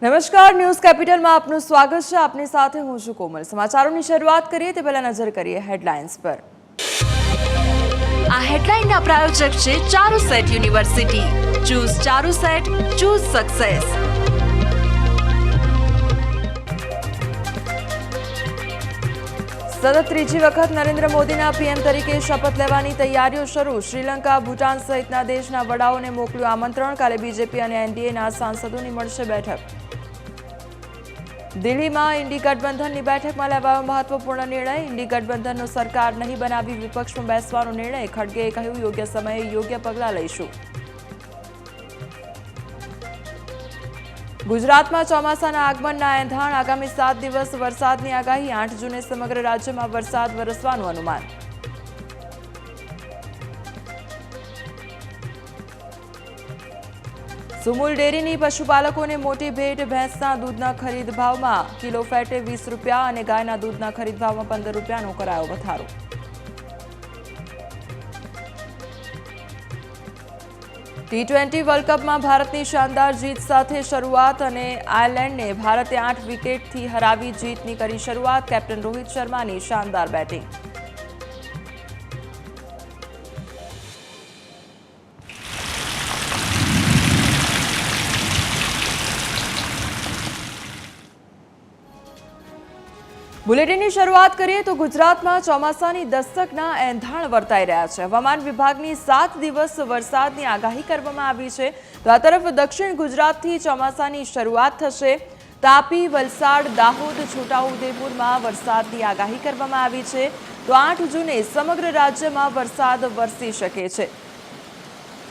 નમસ્કાર, ન્યૂઝ કેપિટલમાં આપનું સ્વાગત છે. આપની સાથે હું છું કોમલ. સમાચારોની શરૂઆત કરીએ તે પહેલા નજર કરીએ હેડલાઇન્સ પર. આ હેડલાઇનના પ્રાયોજક છે Charusat university. Choose Charusat, choose success. સતત ત્રીજી વખત નરેન્દ્ર મોદીના પીએમ તરીકે શપથ લેવાની તૈયારીઓ શરૂ. શ્રીલંકા, ભૂટાન સહિતના દેશના વડાઓને મોકલ્યું આમંત્રણ. કાલે બીજેપી અને એનડીએના સાંસદોની મળશે બેઠક. દિલ્હીમાં ઇન્ડી ગઠબંધનની બેઠકમાં લેવાયો મહત્વપૂર્ણ નિર્ણય. ઇન્ડી ગઠબંધનનો સરકાર નહીં બનાવી વિપક્ષમાં બેસવાનો નિર્ણય. ખડગેએ કહ્યું, યોગ્ય સમયે યોગ્ય પગલાં લઈશું. ગુજરાતમાં ચોમાસાના આગમનના એંધાણ. આગામી 7 દિવસ વરસાદની આગાહી. 8 જૂને સમગ્ર રાજ્યમાં વરસાદ વરસવાનું અનુમાન. સુમુલ ડેરીની પશુપાલકોને મોટી ભેટ. ભેંસના દૂધના ખરીદ ભાવમાં કિલો ફેટે 20 રૂપિયા અને ગાયના દૂધના ખરીદ ભાવમાં 15 રૂપિયાનો કરાયો વધારો. T20 વર્લ્ડ કપમાં ભારતની શાનદાર જીત સાથે શરૂઆત અને આયર્લેન્ડને ભારતે 8 વિકેટથી હરાવી જીતની કરી શરૂઆત. કેપ્ટન રોહિત શર્માની શાનદાર બેટિંગ. બુલેટિનની શરૂઆત કરીએ તો ગુજરાતમાં ચોમાસાની દસ્તકના એંધાણ વર્તાઈ રહ્યા છે. હવામાન વિભાગની 7 દિવસ વરસાદની આગાહી કરવામાં આવી છે. તો આ તરફ દક્ષિણ ગુજરાતથી ચોમાસાની શરૂઆત થશે. તાપી, વલસાડ, દાહોદ, છોટાઉદેપુરમાં વરસાદની આગાહી કરવામાં આવી છે. તો 8 જૂને સમગ્ર રાજ્યમાં વરસાદ વરસી શકે છે.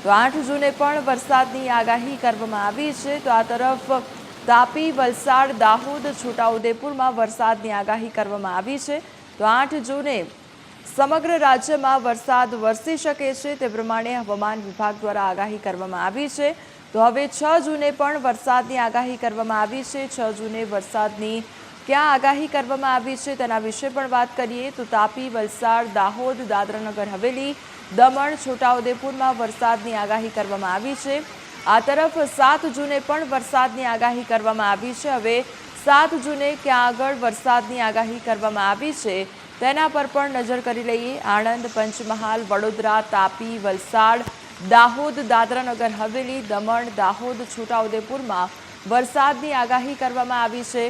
તો 8 જૂને પણ વરસાદની આગાહી કરવામાં આવી છે. તો આ તરફ તાપી, વલસાડ, દાહોદ, છોટાઉદેપુરમાં વરસાદની આગાહી કરવામાં આવી છે. તો 8 જૂને સમગ્ર રાજ્યમાં વરસાદ વરસી શકે છે તે પ્રમાણે હવામાન વિભાગ દ્વારા આગાહી કરવામાં આવી છે. તો હવે 6 જૂને પણ વરસાદની આગાહી કરવામાં આવી છે. 6 જૂને વરસાદની ક્યાં આગાહી કરવામાં આવી છે તેના વિશે પણ વાત કરીએ તો તાપી, વલસાડ, દાહોદ, દાદરાનગર હવેલી, દમણ, છોટાઉદેપુરમાં વરસાદની આગાહી કરવામાં આવી છે. આ તરફ 7 જૂને પણ વરસાદની આગાહી કરવામાં આવી છે. હવે 7 જૂને ક્યાં આગળ વરસાદની આગાહી કરવામાં આવી છે તેના પર પણ નજર કરી લઈએ. આણંદ, પંચમહાલ, વડોદરા, તાપી, વલસાડ, દાહોદ, દાદરાનગર હવેલી, દમણ, દાહોદ, છોટાઉદેપુરમાં વરસાદની આગાહી કરવામાં આવી છે.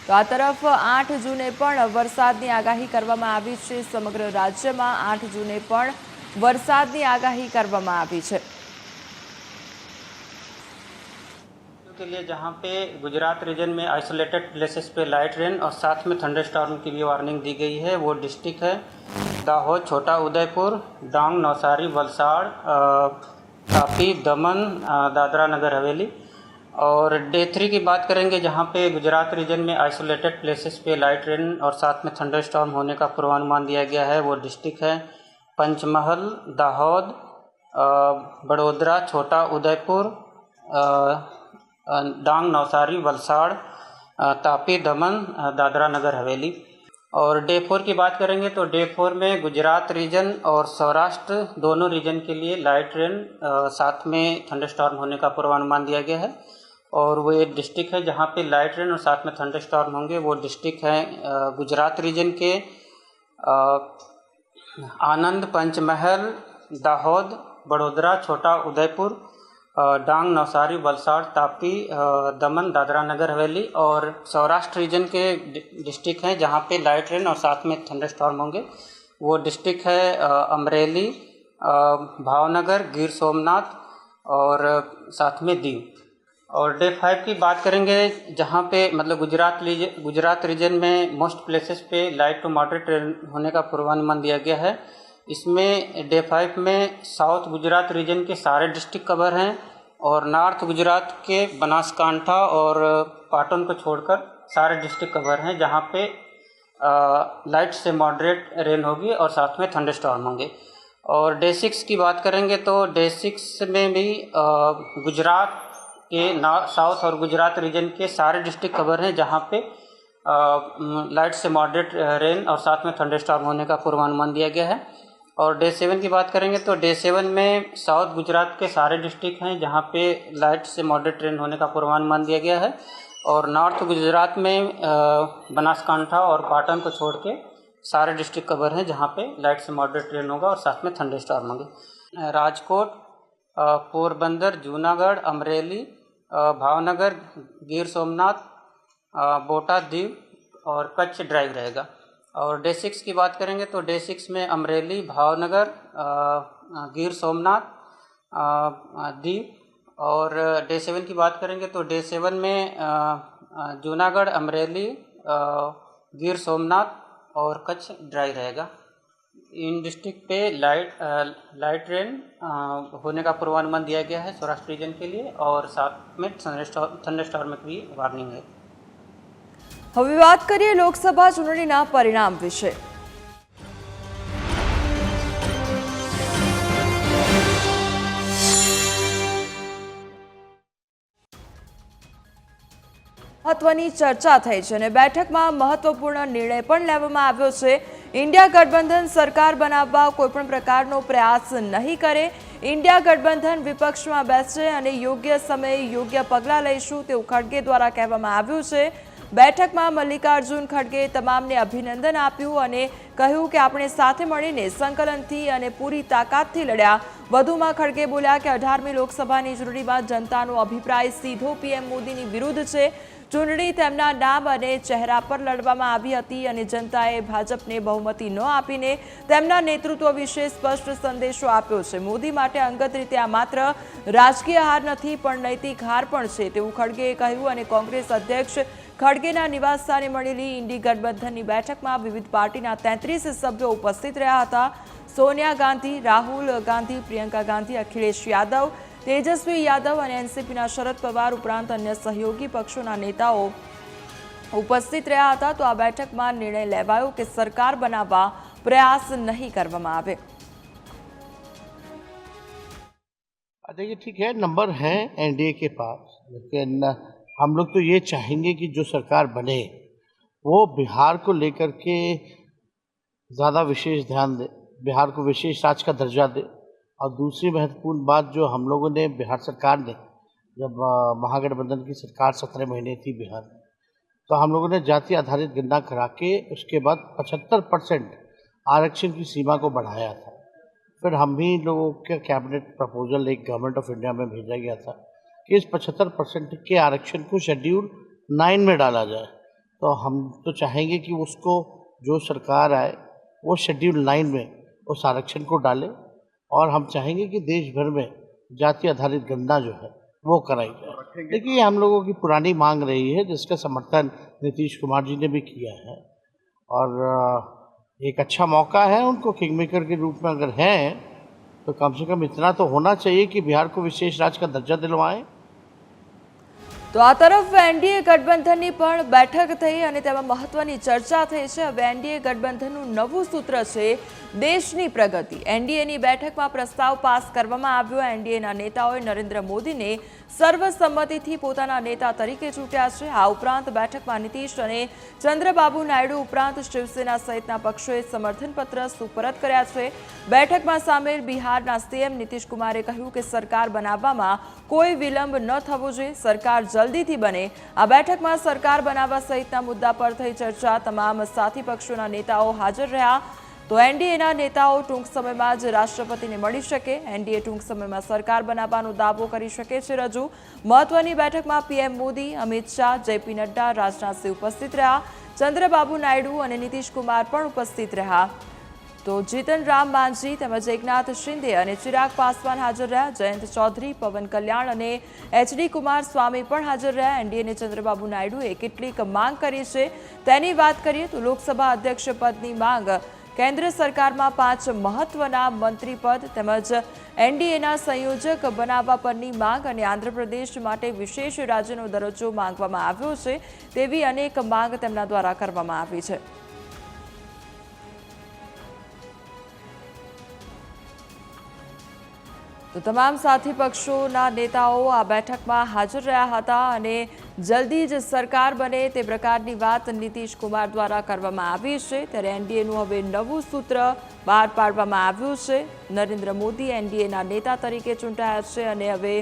તો આ તરફ 8 જૂને પણ વરસાદની આગાહી કરવામાં આવી છે. સમગ્ર રાજ્યમાં 8 જૂને પણ વરસાદની આગાહી કરવામાં આવી છે. के लिए जहां पे गुजरात रीजन में आइसोलेटेड प्लेसेस पे लाइट रेन और साथ में थंडरस्टॉर्म की भी वार्निंग दी गई है. वो डिस्ट्रिक्ट है दाहोद, छोटा उदयपुर, डांग, नवसारी, वलसाड़, तापी, दमन, दादरा नगर हवेली. और डे 3 की बात करेंगे जहां पे गुजरात रीजन में आइसोलेटेड प्लेसेस पे लाइट रेन और साथ में थंडरस्टॉर्म होने का पूर्वानुमान दिया गया है. वो डिस्ट्रिक्ट है पंचमहल, दाहोद, बड़ोदरा, छोटा उदयपुर, डांग, नवसारी, वलसाड़, तापी, दमन, दादरा नगर हवेली. और डे 4 की बात करेंगे तो डे 4 में गुजरात रीजन और सौराष्ट्र दोनों रीजन के लिए लाइट रेन साथ में थंडरस्टॉर्म होने का पूर्वानुमान दिया गया है. और वो एक डिस्ट्रिक्ट है जहाँ पे लाइट रेन और साथ में थंडरस्टॉर्म होंगे. वो डिस्ट्रिक्ट है गुजरात रीजन के आनंद, पंचमहल, दाहोद, बड़ोदरा, छोटा उदयपुर, डांग, नवसारी, वलसाड़, तापी, दमन, दादरा नगर हवेली. और सौराष्ट्र रीजन के डिस्ट्रिक्ट हैं जहाँ पे लाइट रेन और साथ में थंडरस्टॉर्म होंगे. वो डिस्ट्रिक्ट है अमरेली, भावनगर, गिर सोमनाथ और साथ में दीव. और डे 5 की बात करेंगे जहाँ पे मतलब गुजरात रीजन में मोस्ट प्लेसेस पे लाइट टू मॉडरेट रेन होने का पूर्वानुमान दिया गया है. इसमें डे 5 में साउथ गुजरात रीजन के सारे डिस्ट्रिक्ट कवर हैं और नॉर्थ गुजरात के बनासकांठा और पाटन को छोड़कर सारे डिस्ट्रिक्ट कवर हैं जहाँ पे लाइट से मॉडरेट रेन होगी और साथ में थंडरस्टॉर्म होंगे. और डे 6 की बात करेंगे तो डे 6 में भी गुजरात के साउथ और गुजरात रीजन के सारे डिस्ट्रिक्ट कवर हैं जहाँ पे लाइट से मॉडरेट रेन और साथ में थंडरस्टॉर्म होने का पूर्वानुमान दिया गया है. और डे 7 की बात करेंगे तो डे 7 में साउथ गुजरात के सारे डिस्ट्रिक्ट हैं जहां पे लाइट से मॉडरेट रेन होने का पूर्वानुमान दिया गया है. और नॉर्थ गुजरात में बनासकांठा और पाटन को छोड़ के सारे डिस्ट्रिक्ट कवर हैं जहाँ पे लाइट से मॉडरेट रेन होगा और साथ में थंडर स्टॉर्म होंगे। राजकोट, पोरबंदर, जूनागढ़, अमरेली, भावनगर, गिर सोमनाथ, बोटाद, दीव और कच्छ ड्राई रहेगा। और डे 6 की बात करेंगे तो डे 6 में अमरेली, भावनगर, गिर सोमनाथ, दीव। और डे 7 की बात करेंगे तो डे 7 में जूनागढ़, अमरेली, गिर सोमनाथ और कच्छ ड्राई रहेगा। इन डिस्ट्रिक्ट पे लाइट रेन होने का पूर्वानुमान दिया गया है सौराष्ट्र रीजन के लिए और साथ में थंडरस्टॉर्म की भी वार्निंग है। હવે વાત કરીએ લોકસભા ચૂંટણીના પરિણામ વિશે। મહત્વની ચર્ચા થઈ છે અને બેઠકમાં મહત્વપૂર્ણ નિર્ણય પણ લેવામાં આવ્યો છે। इंडिया गठबंधन सरकार बनाववा कोईपण प्रकारनो प्रयास नहीं करे। इंडिया गठबंधन विपक्ष में बेसे अने योग्य समय योग्य पगला लईशुं तेवुं खड़गे द्वारा कहेवामां आव्युं छे। बैठक में मल्लिकार्जुन खड़गे तमामने अभिनंदन आप्युं अने कह्युं के आपणे साथे मळीने संकलनथी अने पूरी ताकातथी लड्या। वधुमां खड़गे बोल्या के 18मी लोकसभानी चूंटणीमां जनतानो अभिप्राय सीधो पीएम मोदीनी विरुद्ध छे। चूंटणी तेमना नाम अने चेहरा पर लड़वामां आवी हती अने जनताए भाजपने बहुमती न आपीने तेमना नेतृत्व विषे स्पष्ट संदेशो आप्यो छे। मोदी माटे अंगत रीते आ मात्र राजकीय हार नथी पण नैतिक हार पण छे तेवुं खड़गेए कह्युं। अने कोंग्रेस अध्यक्ष खड़गेना निवासस्थाने मळेली इंडी गठबंधननी बैठकमां विविध पार्टीना 33 सभ्यो उपस्थित रह्या हता। सोनिया गांधी, राहुल गांधी, प्रियंका गांधी, अखिलेश यादव, तेजस्वी यादव और एनसीपीना शरद पवार उपरांत अन्य सहयोगी पक्षों नेताओं उपस्थित रह्या हता। तो आ बैठक में निर्णय लेवायो कि सरकार बनाववा प्रयास नहीं करवामां आवे। देखिए ठीक है, नंबर है एनडीए के पास, लेकिन हम लोग तो ये चाहेंगे कि जो सरकार बने वो बिहार को लेकर के ज़्यादा विशेष ध्यान दे, बिहार को विशेष राज्य का दर्जा दे। और दूसरी महत्वपूर्ण बात जो हम लोगों ने बिहार सरकार ने जब महागठबंधन की सरकार 17 महीने थी बिहार में, तो हम लोगों ने जाति आधारित गणना करा के उसके बाद 75% आरक्षण की सीमा को बढ़ाया था। फिर हम भी लोगों के कैबिनेट प्रपोजल एक गवर्नमेंट ऑफ इंडिया में भेजा गया था कि इस 75% के आरक्षण को शेड्यूल 9 में डाला जाए। तो हम तो चाहेंगे कि उसको जो सरकार आए वो शेड्यूल 9 में उस आरक्षण को डाले और हम चाहेंगे कि देश भर में जाति आधारित गणना जो है वो कराई जाए। देखिए ये हम लोगों की पुरानी मांग रही है जिसका समर्थन नीतीश कुमार जी ने भी किया है और एक अच्छा मौका है उनको किंग मेकर के रूप में अगर हैं तो कम से कम इतना तो होना चाहिए कि बिहार को विशेष राज्य का दर्जा दिलवाएं। तो आ तरफ एनडीए गठबंधननी पण बैठक थई अने तेमां महत्वनी चर्चा थई छे। हवे एनडीए गठबंधननुं नवुं सूत्र छे देशनी प्रगति। एनडीएनी बैठकमां प्रस्ताव पास करवामां આવ્યો। एनडीएना नेताओए नरेन्द्र मोदीने सर्वसम्मतिथी पोताना नेता तरीके चूंट्या छे। आ उपरांत बैठकमां नीतीश अने चंद्रबाबू नायडू उपरांत शिवसेना सहितना पक्षोए समर्थनपत्र सुपरत कर्या छे। बैठकमां सामेल बिहारना सीएम नीतीश कुमारे कह्युं के सरकार बनाववामां कोई विलंब न थवो जोईए, सरकार जल्दीथी बने। आ बैठकमां सरकार बनाववा सहितना मुद्दा पर थई चर्चा। तमाम साथी पक्षोना नेताओ हाजर रह्या। तो एनडीएना नेताओ टूंक समयमां ज राष्ट्रपतिने मळी शके। एनडीए टूंक समयमां सरकार बनावવાનો दावो करी शके छे रजू। महत्वनी बैठकमां पीएम मोदी, अमित शाह, जेपी नड्डा, राजनाथ सिंह उपस्थित रह्या। चंद्रबाबू नायडू अने नीतीश कुमार पण उपस्थित रह्या। तो जीतन राम मांझी तेमज एकनाथ शिंदे अने चिराग पासवान हाजर रह्या। जयंत चौधरी, पवन कल्याण अने एचडी कुमार स्वामी पण हाजर रह्या। एनडीए ने चंद्रबाबू नायडूए કેટલીક માંગ કરી છે તેની વાત કરીએ તો લોકસભા અધ્યક્ષ પદની માંગ, केन्द्र सरकार में 5 महत्वना मंत्री पद तेमज एनडीएना संयोजक बनाववा परनी मांग अने आंध्रप्रदेश माटे विशेष राज्यनो दरज्जो मांगवामां आव्यो छे तेवी अनेक मांग तेमना द्वारा करवामां आवी छे। तो तमाम साथी पक्षोना नेताओ आ बैठक में हाजर रह्या हता अने जल्दी ज सरकार बने ते प्रकारनी वात नीतीश कुमार द्वारा करवामां आवी छे। त्यारे एनडीएनुं हवे नवुं सूत्र बहार पाडवामां आव्युं छे। नरेन्द्र मोदी एनडीएना नेता तरीके चूंटाया छे अने हवे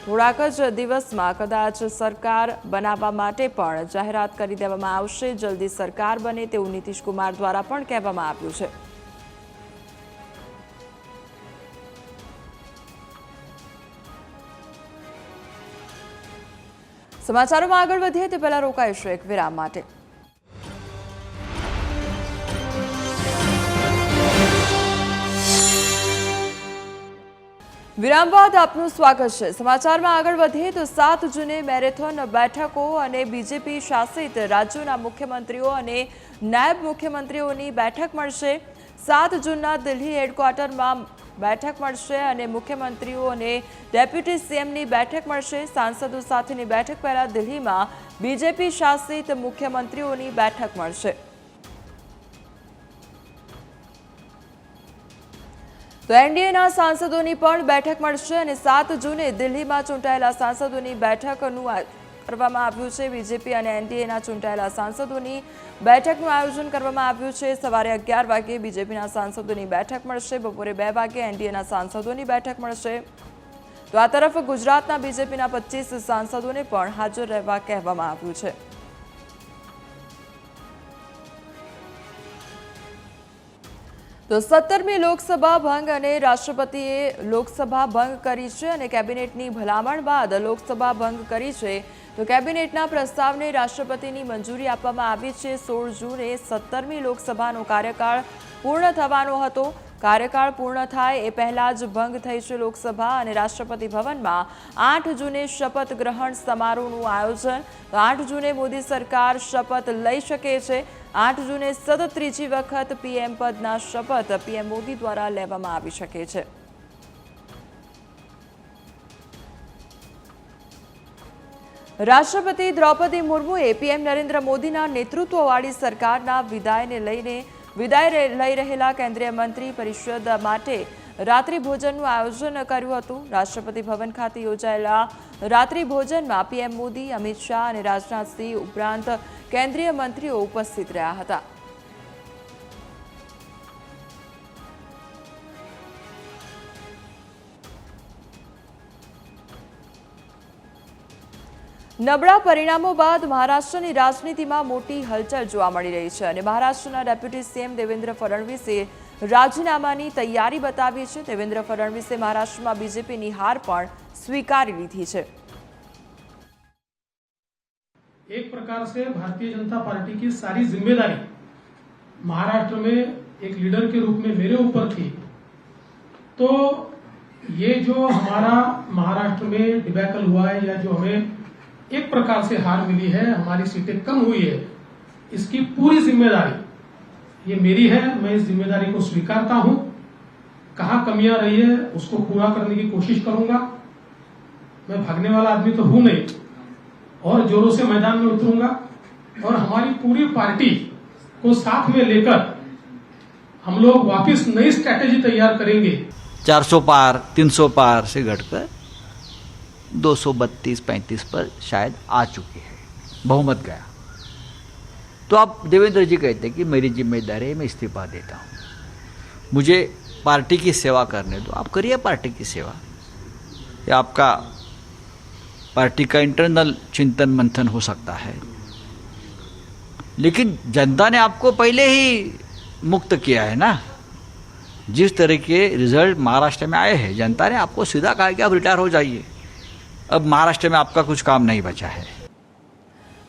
થોડાક જ દિવસમાં કદાચ સરકાર બનાવવા માટે પણ જાહેરાત કરી દેવામાં આવશે. જલ્દી સરકાર બને તેવું નીતિશ કુમાર દ્વારા પણ કહેવામાં આવ્યું છે. સમાચારોમાં આગળ વધીએ તે પહેલા રોકાઈશું એક વિરામ માટે. વિરામ બાદ આપનું સ્વાગત છે. સમાચારમાં આગળ વધીએ તો 7 જૂને મેરેથોન બેઠકો અને બીજેપી શાસિત રાજ્યોના મુખ્યમંત્રીઓ અને નાયબ મુખ્યમંત્રીઓની બેઠક મળશે. 7 જૂનના દિલ્હી હેડક્વાર્ટરમાં બેઠક મળશે અને મુખ્યમંત્રીઓ અને ડેપ્યુટી સીએમની બેઠક મળશે. સાંસદો સાથેની બેઠક પહેલા દિલ્હીમાં બીજેપી શાસિત મુખ્યમંત્રીઓની બેઠક મળશે. તો એનડીએના સાંસદોની પણ બેઠક મળશે અને 7 જૂને દિલ્હીમાં ચૂંટાયેલા સાંસદોની બેઠકનું કરવામાં આવ્યું છે. બીજેપી અને એનડીએના ચૂંટાયેલા સાંસદોની બેઠકનું આયોજન કરવામાં આવ્યું છે. સવારે 11 વાગે બીજેપીના સાંસદોની બેઠક મળશે. બપોરે 2 વાગે એનડીએના સાંસદોની બેઠક મળશે. તો આ તરફ ગુજરાતના બીજેપીના 25 સાંસદોને પણ હાજર રહેવા કહેવામાં આવ્યું છે. તો 17મી લોકસભા ભંગ અને રાષ્ટ્રપતિએ લોકસભા ભંગ કરી છે અને કેબિનેટની ભલામણ બાદ લોકસભા ભંગ કરી છે. તો કેબિનેટના પ્રસ્તાવને રાષ્ટ્રપતિની મંજૂરી આપવામાં આવી છે. 16 જૂને 17મી લોકસભાનો કાર્યકાળ પૂર્ણ થવાનો હતો. કાર્યકાળ પૂર્ણ થાય એ પહેલા જ ભંગ થઈ છે લોકસભા અને રાષ્ટ્રપતિ ભવનમાં 8 જૂને શપથ ગ્રહણ સમારોહનું આયોજન. તો 8 જૂને મોદી સરકાર શપથ લઈ શકે છે. 8 જૂને સતત ત્રીજી વખત પીએમ પદના શપથ પીએમ મોદી દ્વારા લેવામાં આવી શકે છે. રાષ્ટ્રપતિ દ્રૌપદી મુર્મુએ પીએમ નરેન્દ્ર મોદીના નેતૃત્વવાળી સરકારના વિદાય લઈ રહેલા કેન્દ્રીય મંત્રી પરિષદ માટે રાત્રિ ભોજનનું આયોજન કર્યું હતું. રાષ્ટ્રપતિ ભવન ખાતે યોજાયેલા રાત્રિ ભોજનમાં પીએમ મોદી, અમિત શાહ અને રાજનાથસિંહ ઉપરાંત કેન્દ્રીય મંત્રીઓ ઉપસ્થિત રહ્યા હતા. નબળા પરિણામો બાદ મહારાષ્ટ્રની રાજનીતિમાં મોટી હલચલ જોવા મળી રહી છે અને મહારાષ્ટ્રના ડેપ્યુટી સીએમ દેવેન્દ્ર ફડણવીસે રાજીનામાની તૈયારી બતાવી છે. દેવેન્દ્ર ફડણવીસે મહારાષ્ટ્રમાં બીजेपीની હાર પણ स्वीकारी લીધી છે. एक प्रकार से भारतीय जनता पार्टी की सारी जिम्मेदारी महाराष्ट्र में एक लीडर के रूप में मेरे ऊपर थी. तो ये जो हमारा महाराष्ट्र में डिबैकल हुआ है या जो हमें एक प्रकार से हार मिली है, हमारी सीटें कम हुई है, इसकी पूरी जिम्मेदारी ये मेरी है. मैं इस जिम्मेदारी को स्वीकारता हूं. कहां कमियां रही है उसको पूरा करने की कोशिश करूंगा. मैं भागने वाला आदमी तो हूं नहीं और जोरों से मैदान में उतरूंगा और हमारी पूरी पार्टी को साथ में लेकर हम लोग वापस नई स्ट्रैटेजी तैयार करेंगे. 400 पार 300 पार से घटकर 232-35 पर शायद आ चुकी है, बहुमत गया. तो आप देवेंद्र जी कहते हैं कि मेरी जिम्मेदारी है, मैं इस्तीफा देता हूँ, मुझे पार्टी की सेवा करने दो. आप करिए पार्टी की सेवा. ये आपका पार्टी का इंटरनल चिंतन मंथन हो सकता है, लेकिन जनता ने आपको पहले ही मुक्त किया है ना. जिस तरह के रिजल्ट महाराष्ट्र में आए हैं, जनता ने आपको सीधा कहा कि आप रिटायर हो जाइए. अब महाराष्ट्र में आपका कुछ काम नहीं बचा है.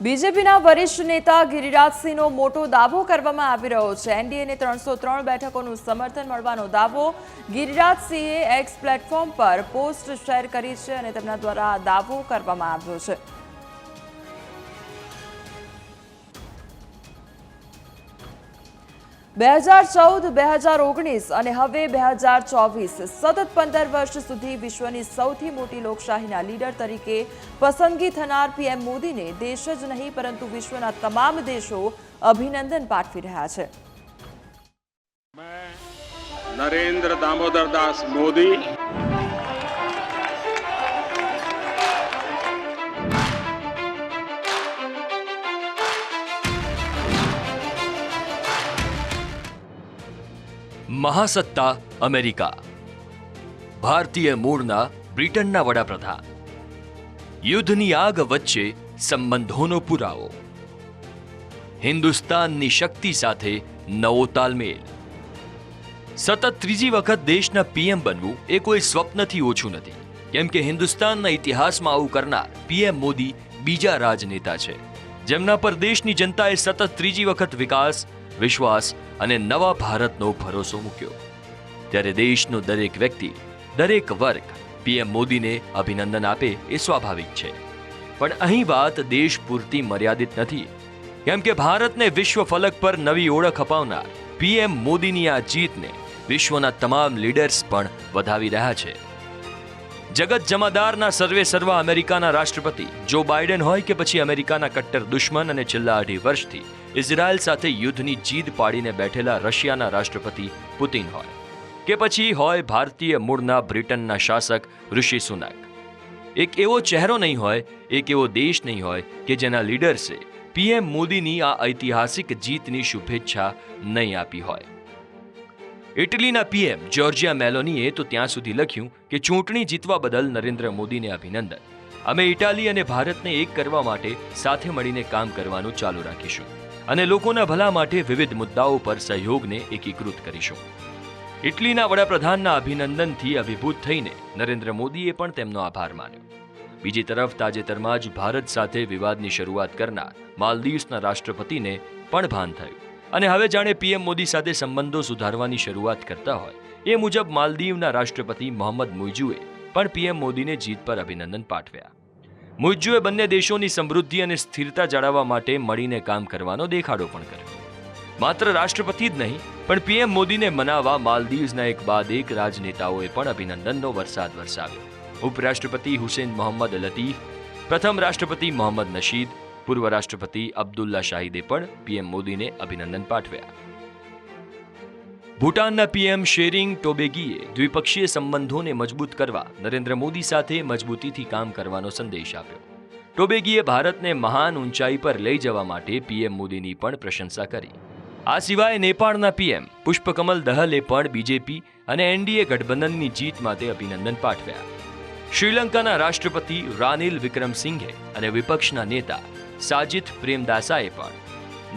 બીજેપીના વરિષ્ઠ નેતા ગિરિરાજસિંહનો મોટો દાવો કરવામાં આવી રહ્યો છે. એનડીએને 303 બેઠકોનું સમર્થન મળવાનો દાવો ગિરિરાજસિંહે એક્સ પ્લેટફોર્મ પર પોસ્ટ શેર કરી છે અને તેમના દ્વારા આ દાવો કરવામાં આવ્યો છે. બે 2014-2019 અને હવે 2024 સતત 15 વર્ષ સુધી વિશ્વની સૌથી મોટી લોકશાહીના લીડર તરીકે પસંદગી થનાર પીએમ મોદીને દેશ જ નહીં પરંતુ વિશ્વના તમામ દેશો અભિનંદન પાઠવી રહ્યા છે. नरेंद्र दामोदर दास मोदी મહાસત્તા અમેરિકા, ભારતીય મૂળના બ્રિટનના વડાપ્રધાન યુદ્ધની આગ વચ્ચે સંબંધોનો પુરાવો, હિન્દુસ્તાનની શક્તિ સાથે નવો તાલમેલ. સતત ત્રીજી વખત દેશના પીએમ બનવું એ કોઈ સ્વપ્નથી ઓછું નથી, કેમ કે હિન્દુસ્તાનના ઇતિહાસમાં આવું કરનાર પીએમ મોદી બીજા રાજનેતા છે, જેમના પર દેશની જનતાએ સતત ત્રીજી વખત વિકાસ, વિશ્વાસ અને નવા ભારતનો ભરોસો મૂક્યો. ત્યારે દેશનો દરેક વ્યક્તિ, દરેક વર્ગ પીએમ મોદીને અભિનંદન આપે એ સ્વાભાવિક છે. પણ અહીં વાત દેશ પૂરતી મર્યાદિત નથી, કેમ કે ભારતને વિશ્વ ફલક પર નવી ઓળખ અપાવનાર પીએમ મોદીની આ જીતને વિશ્વના તમામ લીડર્સ પણ વધાવી રહ્યા છે. જગત જમાદારના સર્વે સર્વા અમેરિકાના રાષ્ટ્રપતિ જો બાઇડન હોય કે પછી અમેરિકાના કટ્ટર દુશ્મન અને છેલ્લા 2.5 વર્ષથી ઇઝરાયલ સાથે યુદ્ધની જીદ પાડીને બેઠેલા રશિયાના રાષ્ટ્રપતિ પુતિન હોય, કે પછી હોય ભારતીય મૂળના બ્રિટનના શાસક ઋષિ સુનક, એક એવો ચહેરો નહીં હોય, એક એવો દેશ નહીં હોય કે જેના લીડર્સે પીએમ મોદીની આ ઐતિહાસિક જીતની શુભેચ્છા નહીં આપી હોય. ઇટલીના પીએમ જોર્જિયા મેલોનીએ તો ત્યાં સુધી લખ્યું કે ચૂંટણી જીતવા બદલ નરેન્દ્ર મોદીને અભિનંદન. અમે ઇટાલી અને ભારતને એક કરવા માટે સાથે મળીને કામ કરવાનું ચાલુ રાખીશું અને લોકોના ભલા માટે વિવિધ મુદ્દાઓ પર સહયોગને એકીકૃત કરીશું. ઇટલીના વડાપ્રધાનના અભિનંદનથી અભિભૂત થઈને નરેન્દ્ર મોદીએ પણ તેમનો આભાર માન્યો. બીજી તરફ તાજેતરમાં જ ભારત સાથે વિવાદની શરૂઆત કરનાર માલદીવ્સના રાષ્ટ્રપતિને પણ ભાન થયું અને હવે જાણે પીએમ મોદી સાથે સંબંધો સુધારવાની શરૂઆત કરતા હોય એ મુજબ માલદીવના રાષ્ટ્રપતિ મોહમ્મદ મુઇઝુએ પણ પીએમ મોદીને જીત પર અભિનંદન પાઠવ્યા. મુઇઝુએ બંને દેશોની સમૃદ્ધિ અને સ્થિરતા જાળવવા માટે મળીને કામ કરવાનો દેખાડો પણ કર્યો. માત્ર રાષ્ટ્રપતિ જ નહીં, પણ પીએમ મોદીને મનાવવા માલદીવ્સના એક બાદ એક રાજનેતાઓએ પણ અભિનંદનનો વરસાદ વરસાવ્યો. ઉપરાષ્ટ્રપતિ હુસેન મોહમ્મદ લતીફ, પ્રથમ રાષ્ટ્રપતિ મોહમ્મદ નશીદ, પૂર્વ રાષ્ટ્રપતિ અબ્દુલ્લા શાહિદે પણ પીએમ મોદીને અભિનંદન પાઠવ્યા. ભૂટાનના પીએમ શેરિંગ ટોબેગીએ દ્વિપક્ષીય સંબંધોને મજબૂત કરવા નરેન્દ્ર મોદી સાથે મજબૂતીથી કામ કરવાનો સંદેશ આપ્યો. ટોબેગીએ ભારતને મહાન ઊંચાઈ પર લઈ જવા માટે પીએમ મોદીની પણ પ્રશંસા કરી. આ સિવાય નેપાળના પીએમ પુષ્પકમલ દહલે પણ બીજેપી અને એનડીએ ગઠબંધનની જીત માટે અભિનંદન પાઠવ્યા. શ્રીલંકાના રાષ્ટ્રપતિ રાનિલ વિક્રમસિંઘે અને વિપક્ષના નેતા સાજિદ પ્રેમદાસાએ પણ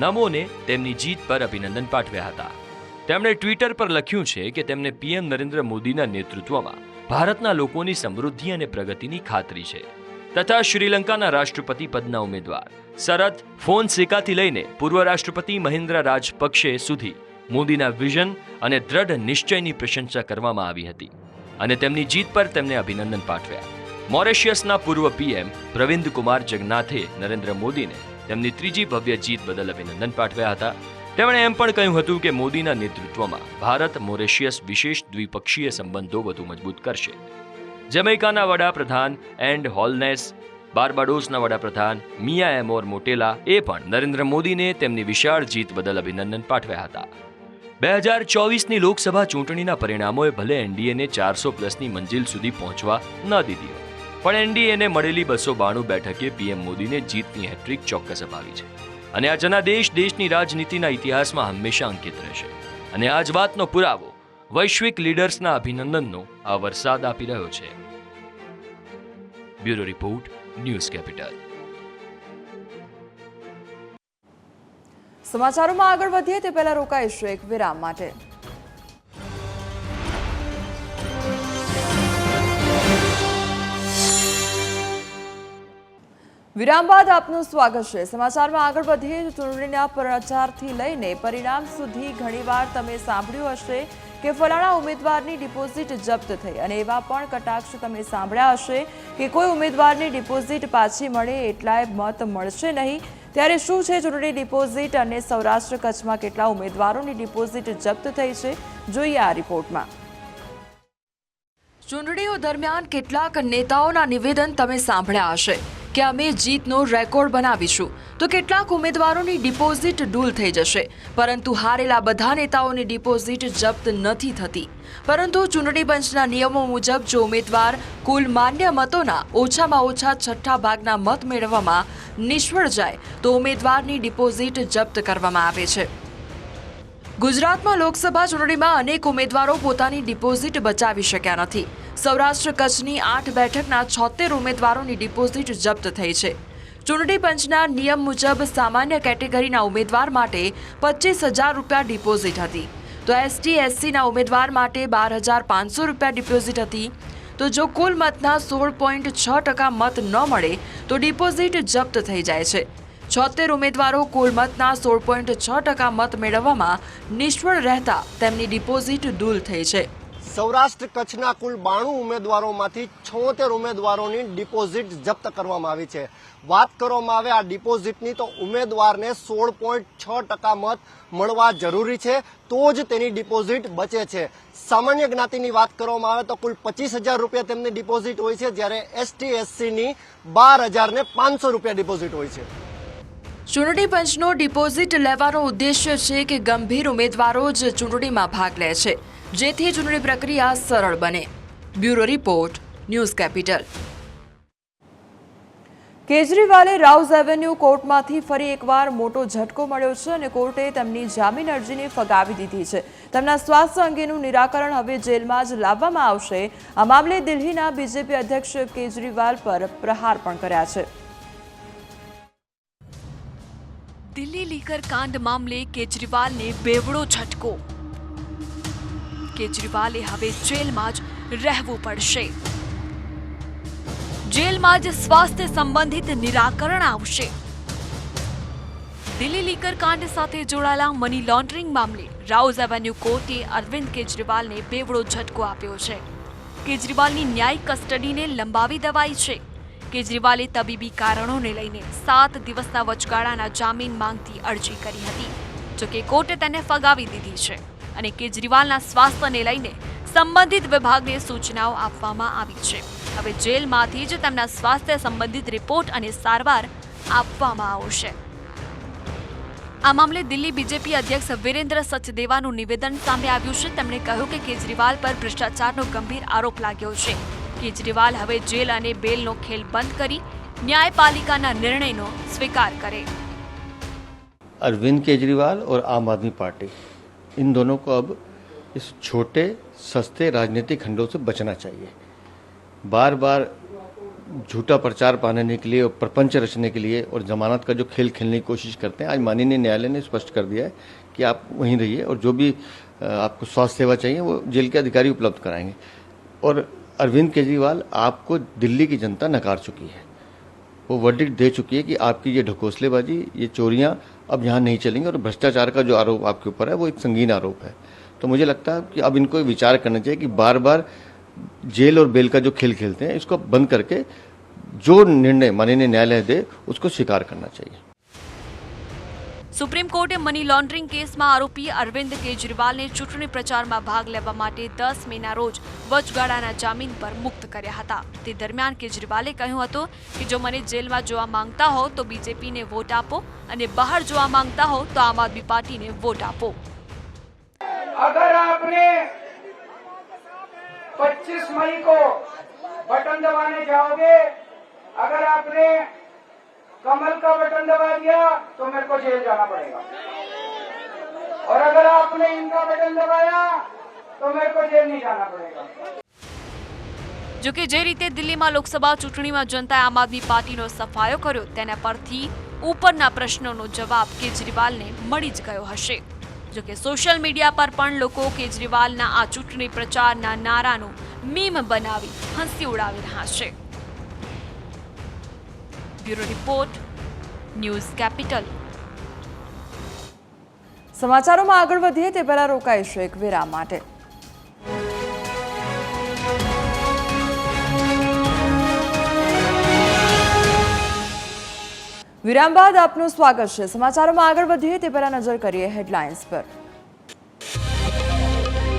નમોને તેમની જીત પર અભિનંદન પાઠવ્યા હતા. તેમણે ટ્વિટર પર લખ્યું છે કે તેમને પીએમ નરેન્દ્ર મોદીના નેતૃત્વમાં ભારતના લોકોની સમૃદ્ધિ અને પ્રગતિની ખાતરી છે તથા શ્રીલંકાના રાષ્ટ્રપતિ પદના ઉમેદવાર શરદ ફોનસેકાથી લઈને પૂર્વ રાષ્ટ્રપતિ મહિન્દ્રા રાજપક્ષે સુધી મોદીના વિઝન અને દ્રઢ નિશ્ચયની પ્રશંસા કરવામાં આવી હતી અને તેમની જીત પર તેમને અભિનંદન પાઠવ્યા. મોરેશિયસના પૂર્વ પીએમ પ્રવિંદ કુમાર જગન્નાથે નરેન્દ્ર મોદીને તેમની ત્રીજી ભવ્ય જીત બદલ અભિનંદન પાઠવ્યા હતા. તેમણે એમ પણ કહ્યું હતું કે મોદીના નેતૃત્વમાં ભારત મોરેશિયસ વિશેષ દ્વિપક્ષીય સંબંધો વધુ મજબૂત કરશે. જમૈકાના વડાપ્રધાન એન્ડ હોલનેસ, બાર્બાડોસના વડાપ્રધાન મિયા એમોર મોટેલા એ પણ નરેન્દ્ર મોદીને તેમની વિશાળ જીત બદલ અભિનંદન પાઠવ્યા હતા. 2024ની લોકસભા ચૂંટણીના પરિણામોએ ભલે એનડીએને 400+ મંજિલ સુધી પહોંચવા ન દીધી, પણ એનડીએને મળેલી 292 બેઠકે પીએમ મોદીને જીતની હેટ્રિક ચોક્કસ અપાવી છે અને આ જનાદેશ દેશની રાજનીતિના ઇતિહાસમાં હંમેશા અંકિત રહેશે. અને આ જ વાતનો પુરાવો વૈશ્વિક લીડર્સના અભિનંદનનો આ વરસાદ આપી રહ્યો છે. Bureau report, news capital. સમાચારોમાં આગળ વધીએ તે પહેલા રોકાઈશું એક વિરામ માટે. વિરામ બાદ આપનું સ્વાગત છે. સમાચારમાં આગળ વધીએ તો ચૂંટણીના પ્રચારથી લઈને પરિણામ સુધી ઘણીવાર તમે સાંભળ્યું હશે કે ફલાણા ઉમેદવારની ડિપોઝિટ જપ્ત થઈ અને એવા પણ કટાક્ષ તમે સાંભળ્યા હશે કે કોઈ ઉમેદવારની ડિપોઝિટ પાછી મળે એટલાય મત મળશે નહીં. ત્યારે શું છે ચૂંટણી ડિપોઝિટ અને સૌરાષ્ટ્ર કચ્છમાં કેટલા ઉમેદવારોની ડિપોઝિટ જપ્ત થઈ છે, જોઈએ આ રિપોર્ટમાં. ચૂંટણીઓ દરમિયાન કેટલાક નેતાઓના નિવેદન તમે સાંભળ્યા હશે કે અમે જીતનો રેકોર્ડ બનાવીશું, તો કેટલાક ઉમેદવારોની ડિપોઝિટ ડૂલ થઈ જશે. પરંતુ હારેલા બધા નેતાઓની ડિપોઝિટ જપ્ત નથી થતી. પરંતુ ચૂંટણી પંચના નિયમો મુજબ જો ઉમેદવાર કુલ માન્ય મતોના ઓછામાં ઓછા 6 ભાગના મત મેળવવામાં નિષ્ફળ જાય તો ઉમેદવારની ડિપોઝિટ જપ્ત કરવામાં આવે છે. ગુજરાતમાં લોકસભા ચૂંટણીમાં અનેક ઉમેદવારો પોતાની ડિપોઝિટ બચાવી શક્યા નથી. સૌરાષ્ટ્ર કચ્છની 8 બેઠકના 76 ઉમેદવારોની ડિપોઝિટ જપ્ત થઈ છે. ચૂંટણી પંચના નિયમ મુજબ સામાન્ય કેટેગરીના ઉમેદવાર માટે 25,000 રૂપિયા ડિપોઝિટ હતી, તો એસટી એસસીના ઉમેદવાર માટે 12,500 રૂપિયા ડિપોઝિટ હતી. તો જો કુલ મતના 16.6% મત ન મળે તો ડિપોઝિટ જપ્ત થઈ જાય છે. 76 ઉમેદવારો કુલ મતના 16.6% મત મેળવવામાં નિષ્ફળ રહેતા તેમની ડિપોઝિટ દૂર થઈ છે. સૌરાષ્ટ્ર કચ્છના કુલ 92 ઉમેદવારોમાંથી 76 ઉમેદવારોની ડિપોઝિટ જપ્ત કરવામાં આવી છે. વાત કરવામાં આવે આ ડિપોઝિટની તો ઉમેદવારને 16.6% મત મળવા જરૂરી છે તો જ તેની ડિપોઝિટ બચે છે. સામાન્ય જ્ઞાતિની વાત કરવામાં આવે તો કુલ 25,000 રૂપિયા તેમની ડિપોઝિટ હોય છે, જ્યારે એસટી એસસીની 12,500 રૂપિયા ડિપોઝિટ હોય છે. ચૂંટણી પંચનો ડિપોઝિટ લેવાનો ઉદ્દેશ્ય છે કે ગંભીર ઉમેદવારો જ ચૂંટણીમાં ભાગ લે છે, જેથી ચૂંટણી પ્રક્રિયા સરળ બને. Bureau report, news capital. કેજરીવાલે રાઉઝ એવન્યુ કોર્ટમાંથી ફરી એકવાર મોટો ઝટકો મળ્યો છે અને કોર્ટે તેમની જામીન અરજીને ફગાવી દીધી છે. તેમના સ્વાસ્થ્ય અંગેનું નિરાકરણ હવે જેલમાં જ લાવવામાં આવશે. આ મામલે દિલ્હીના બીજેપી અધ્યક્ષ કેજરીવાલ પર પ્રહાર પણ કર્યા છે. દિલ્હી લીકર કાંડ મામલે કેજરીવાલને બેવડો ઝટકો. કેજરીવાલે હવે જેલમાં જ રહેવું પડશે. જેલમાં જ સ્વાસ્થ્ય સંબંધિત નિરાકરણ આવશે. દિલ્હી લીકર કાંડ સાથે જોડાયેલા મની લોન્ડરિંગ મામલે રાઉઝ એવન્યુ કોર્ટે અરવિંદ કેજરીવાલને બેવડો ઝટકો આપ્યો છે. કેજરીવાલની ન્યાયિક કસ્ટડીને લંબાવી દેવાઈ છે. કેજરીવાલે તબીબી કારણોને લઈને 7 દિવસના વચગાળાના જામીન માંગતી અરજી કરી હતી, જોકે કોર્ટે તેને ફગાવી દીધી છે અને કેજરીવાલના સ્વાસ્થ્યને લઈને સંબંધિત વિભાગને સૂચનાઓ આપવામાં આવી છે. હવે જેલમાંથી જ તેમના સ્વાસ્થ્ય સંબંધિત રિપોર્ટ અને સારવાર આપવામાં આવશે. આ મામલે દિલ્હી બીજેપી અધ્યક્ષ વિરેન્દ્ર સચદેવાનું નિવેદન સામે આવ્યું છે. તેમણે કહ્યું કે કેજરીવાલ પર ભ્રષ્ટાચારનો ગંભીર આરોપ લાગ્યો છે. કેજરીવાલ હવે જેલ અને બેલનો ખેલ બંધ કરી न्यायपालिका निर्णय नो स्वीकार करे। अरविंद केजरीवाल और आम आदमी पार्टी इन दोनों को अब इस छोटे सस्ते राजनीतिक खंडों से बचना चाहिए। बार बार झूठा प्रचार पाने के लिए और प्रपंच रचने के लिए और जमानत का जो खेल खेलने की कोशिश करते हैं, आज माननीय न्यायालय ने स्पष्ट कर दिया है कि आप वहीं रहिए और जो भी आपको स्वास्थ्य सेवा चाहिए वो जेल के अधिकारी उपलब्ध कराएंगे। और अरविंद केजरीवाल आपको दिल्ली की जनता नकार चुकी है, वो वर्डिक्ट दे चुकी है कि आपकी ये ढकोसलेबाजी, ये चोरियां अब यहाँ नहीं चलेंगी और भ्रष्टाचार का जो आरोप आपके ऊपर है वो एक संगीन आरोप है। तो मुझे लगता है कि अब इनको विचार करना चाहिए कि बार बार जेल और बेल का जो खेल खेलते हैं इसको बंद करके जो निर्णय माननीय न्यायालय दे उसको स्वीकार करना चाहिए। सुप्रीम कोर्टे मनी लॉन्ड्रिंग केस में आरोपी अरविंद केजरीवाल ने चूंटणी प्रचार में भाग लेवा माटे 10 मेना रोज वचगाळाना जामीन पर मुक्त कर्या हता। ते दरमियान केजरीवाले कह्युं हतुं कि जो मने जेल में जोवा मांगता हो तो बीजेपी ने वोट आपो अने बहार जोवा मांगता हो तो आम आदमी पार्टी ने वोट आपो। अगर आपने 25 मई को बटन दबाने जाओगे, अगर आपने कमल का बटन दबा दिया तो मेरे को जेल जाना पड़ेगा, और अगर आपने इनका बटन दबाया तो मेरे को जेल नहीं जाना पड़ेगा। जो कि जे रीते दिल्ली में लोकसभा चूंटणी में जनताए आम आदमी पार्टी नो सफायो कर्यो तेना परथी उपरना प्रश्नों जवाब केजरीवाल ने मळी ज गयो हशे। जो कि सोशल मीडिया पर पण लोको केजरीवालना आ चूंटणी प्रचारना नारानो मीम बनावी हंसी उड़ावी रह्या छे। Bureau report, news capital. समाचारों में आगळ वधीए ते पहेला रोकाईशुं एक विराम माटे। विराम बाद आपનું સ્વાગત છે। સમાચારોમાં આગળ વધીએ તે પહેલા નજર કરીએ હેડલાઇન્સ પર।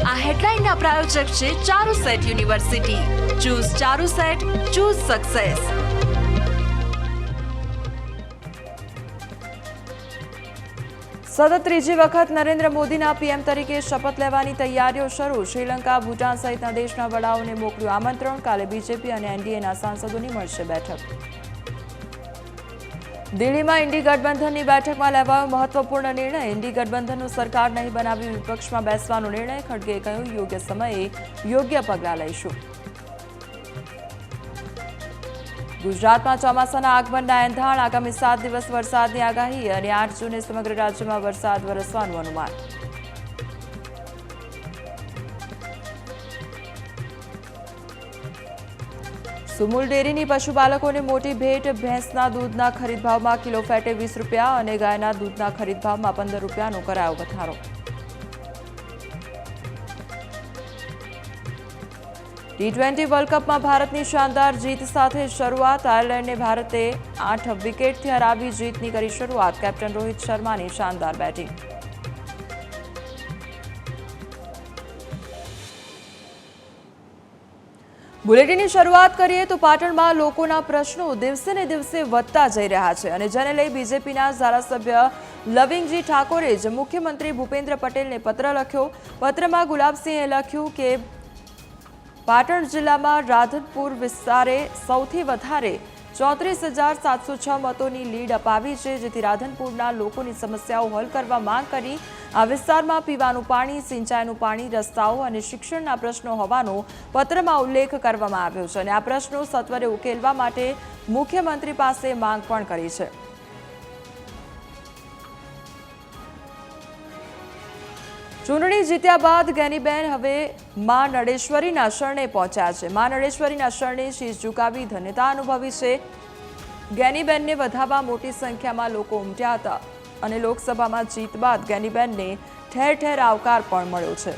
આ હેડલાઇનના પ્રાયોજક છે Charusat university. Choose Charusat, choose success. સતત ત્રીજી વખત નરેન્દ્ર મોદીના પીએમ તરીકે શપથ લેવાની તૈયારીઓ શરૂ। શ્રીલંકા, ભૂટાન સહિતના દેશના વડાઓને મોકલ્યું આમંત્રણ। કાલે બીજેપી અને એનડીએના સાંસદોની મળશે બેઠક। દિલ્હીમાં ઇન્ડી ગઠબંધનની બેઠકમાં લેવાયો મહત્વપૂર્ણ નિર્ણય। ઇન્ડી ગઠબંધનનું સરકાર નહીં બનાવી વિપક્ષમાં બેસવાનો નિર્ણય। ખડગેએ કહ્યું યોગ્ય સમયે યોગ્ય પગલાં લઈશું। ગુજરાતમાં ચોમાસાના આગમનના એંધાણ, આગામી 7 દિવસ વરસાદની આગાહી અને 8 જૂને સમગ્ર રાજ્યમાં વરસાદ વરસવાનું અનુમાન. સુમુલ ડેરીની પશુપાલકોને મોટી ભેટ, ભેંસના દૂધના ખરીદ ભાવમાં કિલો ફેટે 20 રૂપિયા અને ગાયના દૂધના ખરીદ ભાવમાં 15 રૂપિયાનો કરાયો વધારો. T20 વર્લ્ડ કપમાં ભારતની શાનદાર જીત સાથે શરૂઆત. આયર્લેન્ડને ભારતે 8 વિકેટથી હરાવી જીતની કરી શરૂઆત. કેપ્ટન રોહિત શર્માની શાનદાર બેટિંગ. બુલેટિનની શરૂઆત કરીએ તો પાટણમાં લોકોના પ્રશ્નો દિવસે ને દિવસે વધતા જઈ રહ્યા છે અને જેને લઈ બીજેપીના ધારાસભ્ય લવિંગજી ઠાકોરે જ મુખ્યમંત્રી ભૂપેન્દ્ર પટેલને પત્ર લખ્યો. પત્રમાં ગુલાબસિંહે લખ્યું કે પાટણ જિલ્લામાં રાધનપુર વિસ્તારે સૌથી વધારે 34,706 મતોની લીડ અપાવી છે, જેથી રાધનપુરના લોકોની સમસ્યાઓ હલ કરવા માંગ કરી આ વિસ્તારમાં પીવાનું પાણી, સિંચાઈનું પાણી, રસ્તાઓ અને શિક્ષણના પ્રશ્નો હોવાનો પત્રમાં ઉલ્લેખ કરવામાં આવ્યો છે અને આ પ્રશ્નો સત્વરે ઉકેલવા માટે મુખ્યમંત્રી પાસે માંગ પણ કરી છે. ચૂંટણી જીત્યા બાદ ગેનીબેન હવે મા નડેશ્વરીના શરણે પહોંચ્યા છે. મા નડેશ્વરીના શરણે શીશ ઝુકાવી ધન્યતા અનુભવી છે. ગેનીબેનને વધાવવા મોટી સંખ્યામાં લોકો ઉમટ્યા હતા અને લોકસભામાં જીત બાદ ગેનીબેનને ઠેર ઠેર આવકાર પણ મળ્યો છે.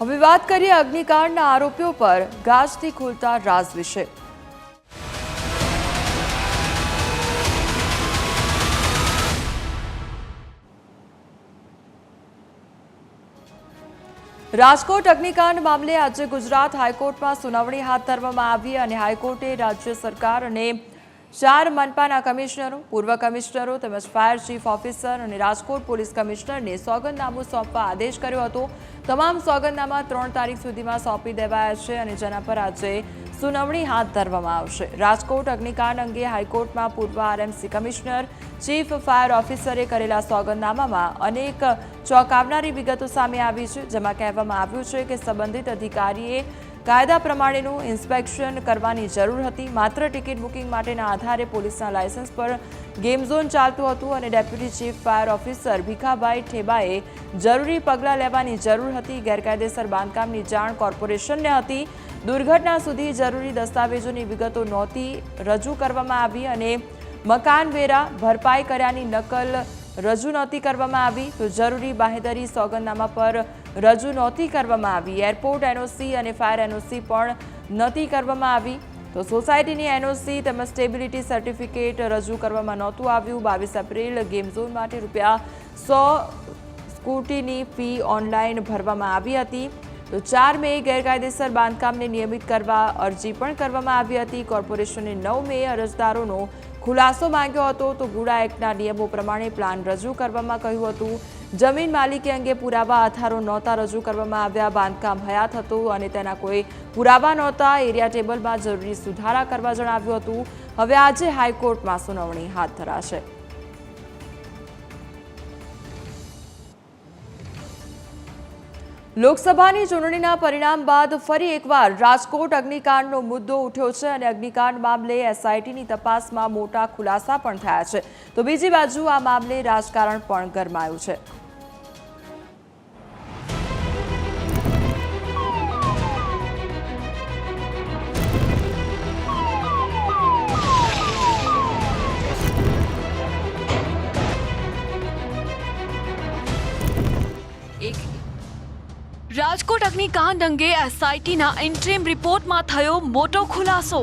હવે વાત કરીએ અગ્નિકાંડના આરોપીઓ પર ગાજથી ખુલતા રાઝ વિશે. રાજકોટ અગ્નિકાંડ મામલે આજે ગુજરાત હાઈકોર્ટમાં સુનાવણી હાથ ધરવામાં આવી અને હાઈકોર્ટે રાજ્ય સરકાર અને 4 મનપાના કમિશનરો, પૂર્વ કમિશનરો તેમજ ફાયર ચીફ ઓફિસર અને રાજકોટ પોલીસ કમિશનરને સોગંદનામું સોંપવા આદેશ કર્યો હતો. તમામ સોગંદનામા 3 તારીખ સુધીમાં સોંપી દેવાયા છે અને જેના પર આજે સુનાવણી હાથ ધરવામાં આવશે. રાજકોટ અગ્નિકાંડ અંગે હાઈકોર્ટમાં પૂર્વ આરએમસી કમિશનર, ચીફ ફાયર ઓફિસરે કરેલા સોગંદનામામાં અનેક ચોંકાવનારી વિગતો સામે આવી છે, જેમાં કહેવામાં આવ્યું છે કે સંબંધિત અધિકારીએ કાયદા પ્રમાણેનું ઇન્સ્પેક્શન કરવાની જરૂર હતી. માત્ર ટિકિટ બુકિંગ માટેના આધારે પોલીસના લાયસન્સ પર ગેમ ઝોન ચાલતું હતું અને deputy chief fire officer Bhikhabhai ઠેબાએ જરૂરી પગલાં લેવાની જરૂર હતી. ગેરકાયદેસર બાંધકામની જાણ કોર્પોરેશનને હતી. દુર્ઘટના સુધી જરૂરી દસ્તાવેજોની વિગતો નહોતી રજૂ કરવામાં આવી અને મકાન વેરા ભરપાઈ કર્યાની નકલ રજૂ નહોતી કરવામાં આવી. તો જરૂરી બાંહેધરી સોગંદનામા પર રજૂ નહોતી કરવામાં આવી. એરપોર્ટ એનઓસી અને ફાયર એનઓસી પણ નહોતી કરવામાં આવી. તો સોસાયટીની એનઓસી તેમજ સ્ટેબિલિટી સર્ટિફિકેટ રજૂ કરવામાં નહોતું આવ્યું. 22 એપ્રિલ ગેમ ઝોન માટે ₹100 સ્કૂટીની ફી ઓનલાઈન ભરવામાં આવી હતી. તો 4 મે ગેરકાયદેસર બાંધકામને નિયમિત કરવા અરજી પણ કરવામાં આવી હતી. કોર્પોરેશને 9 મે અરજદારોનો ખુલાસો માંગ્યો હતો. તો ગુડા એક્ટના નિયમો પ્રમાણે પ્લાન રજૂ કરવામાં કહ્યું હતું. જમીન માલિકી અંગે પુરાવા આધારો નહોતા રજૂ કરવામાં આવ્યા. બાંધકામ હયાત હતું અને તેના કોઈ પુરાવા નહોતા. એરિયા ટેબલમાં જરૂરી સુધારા કરવા જણાવ્યું હતું. હવે આજે હાઈકોર્ટમાં સુનાવણી હાથ ધરાશે. લોકસભાની ચૂંટણીના પરિણામ બાદ ફરી એકવાર રાજકોટ અગ્નિકાંડનો મુદ્દો ઉઠ્યો છે અને અગ્નિકાંડ મામલે એસઆઈટીની તપાસમાં મોટા ખુલાસા પણ થયા છે. તો બીજી બાજુ આ મામલે રાજકારણ પણ ગરમાયું છે. રાજકોટ અગ્નિકાંડ અંગે એસઆઈટીના ઇન્ટરિમ રિપોર્ટમાં થયો મોટો ખુલાસો.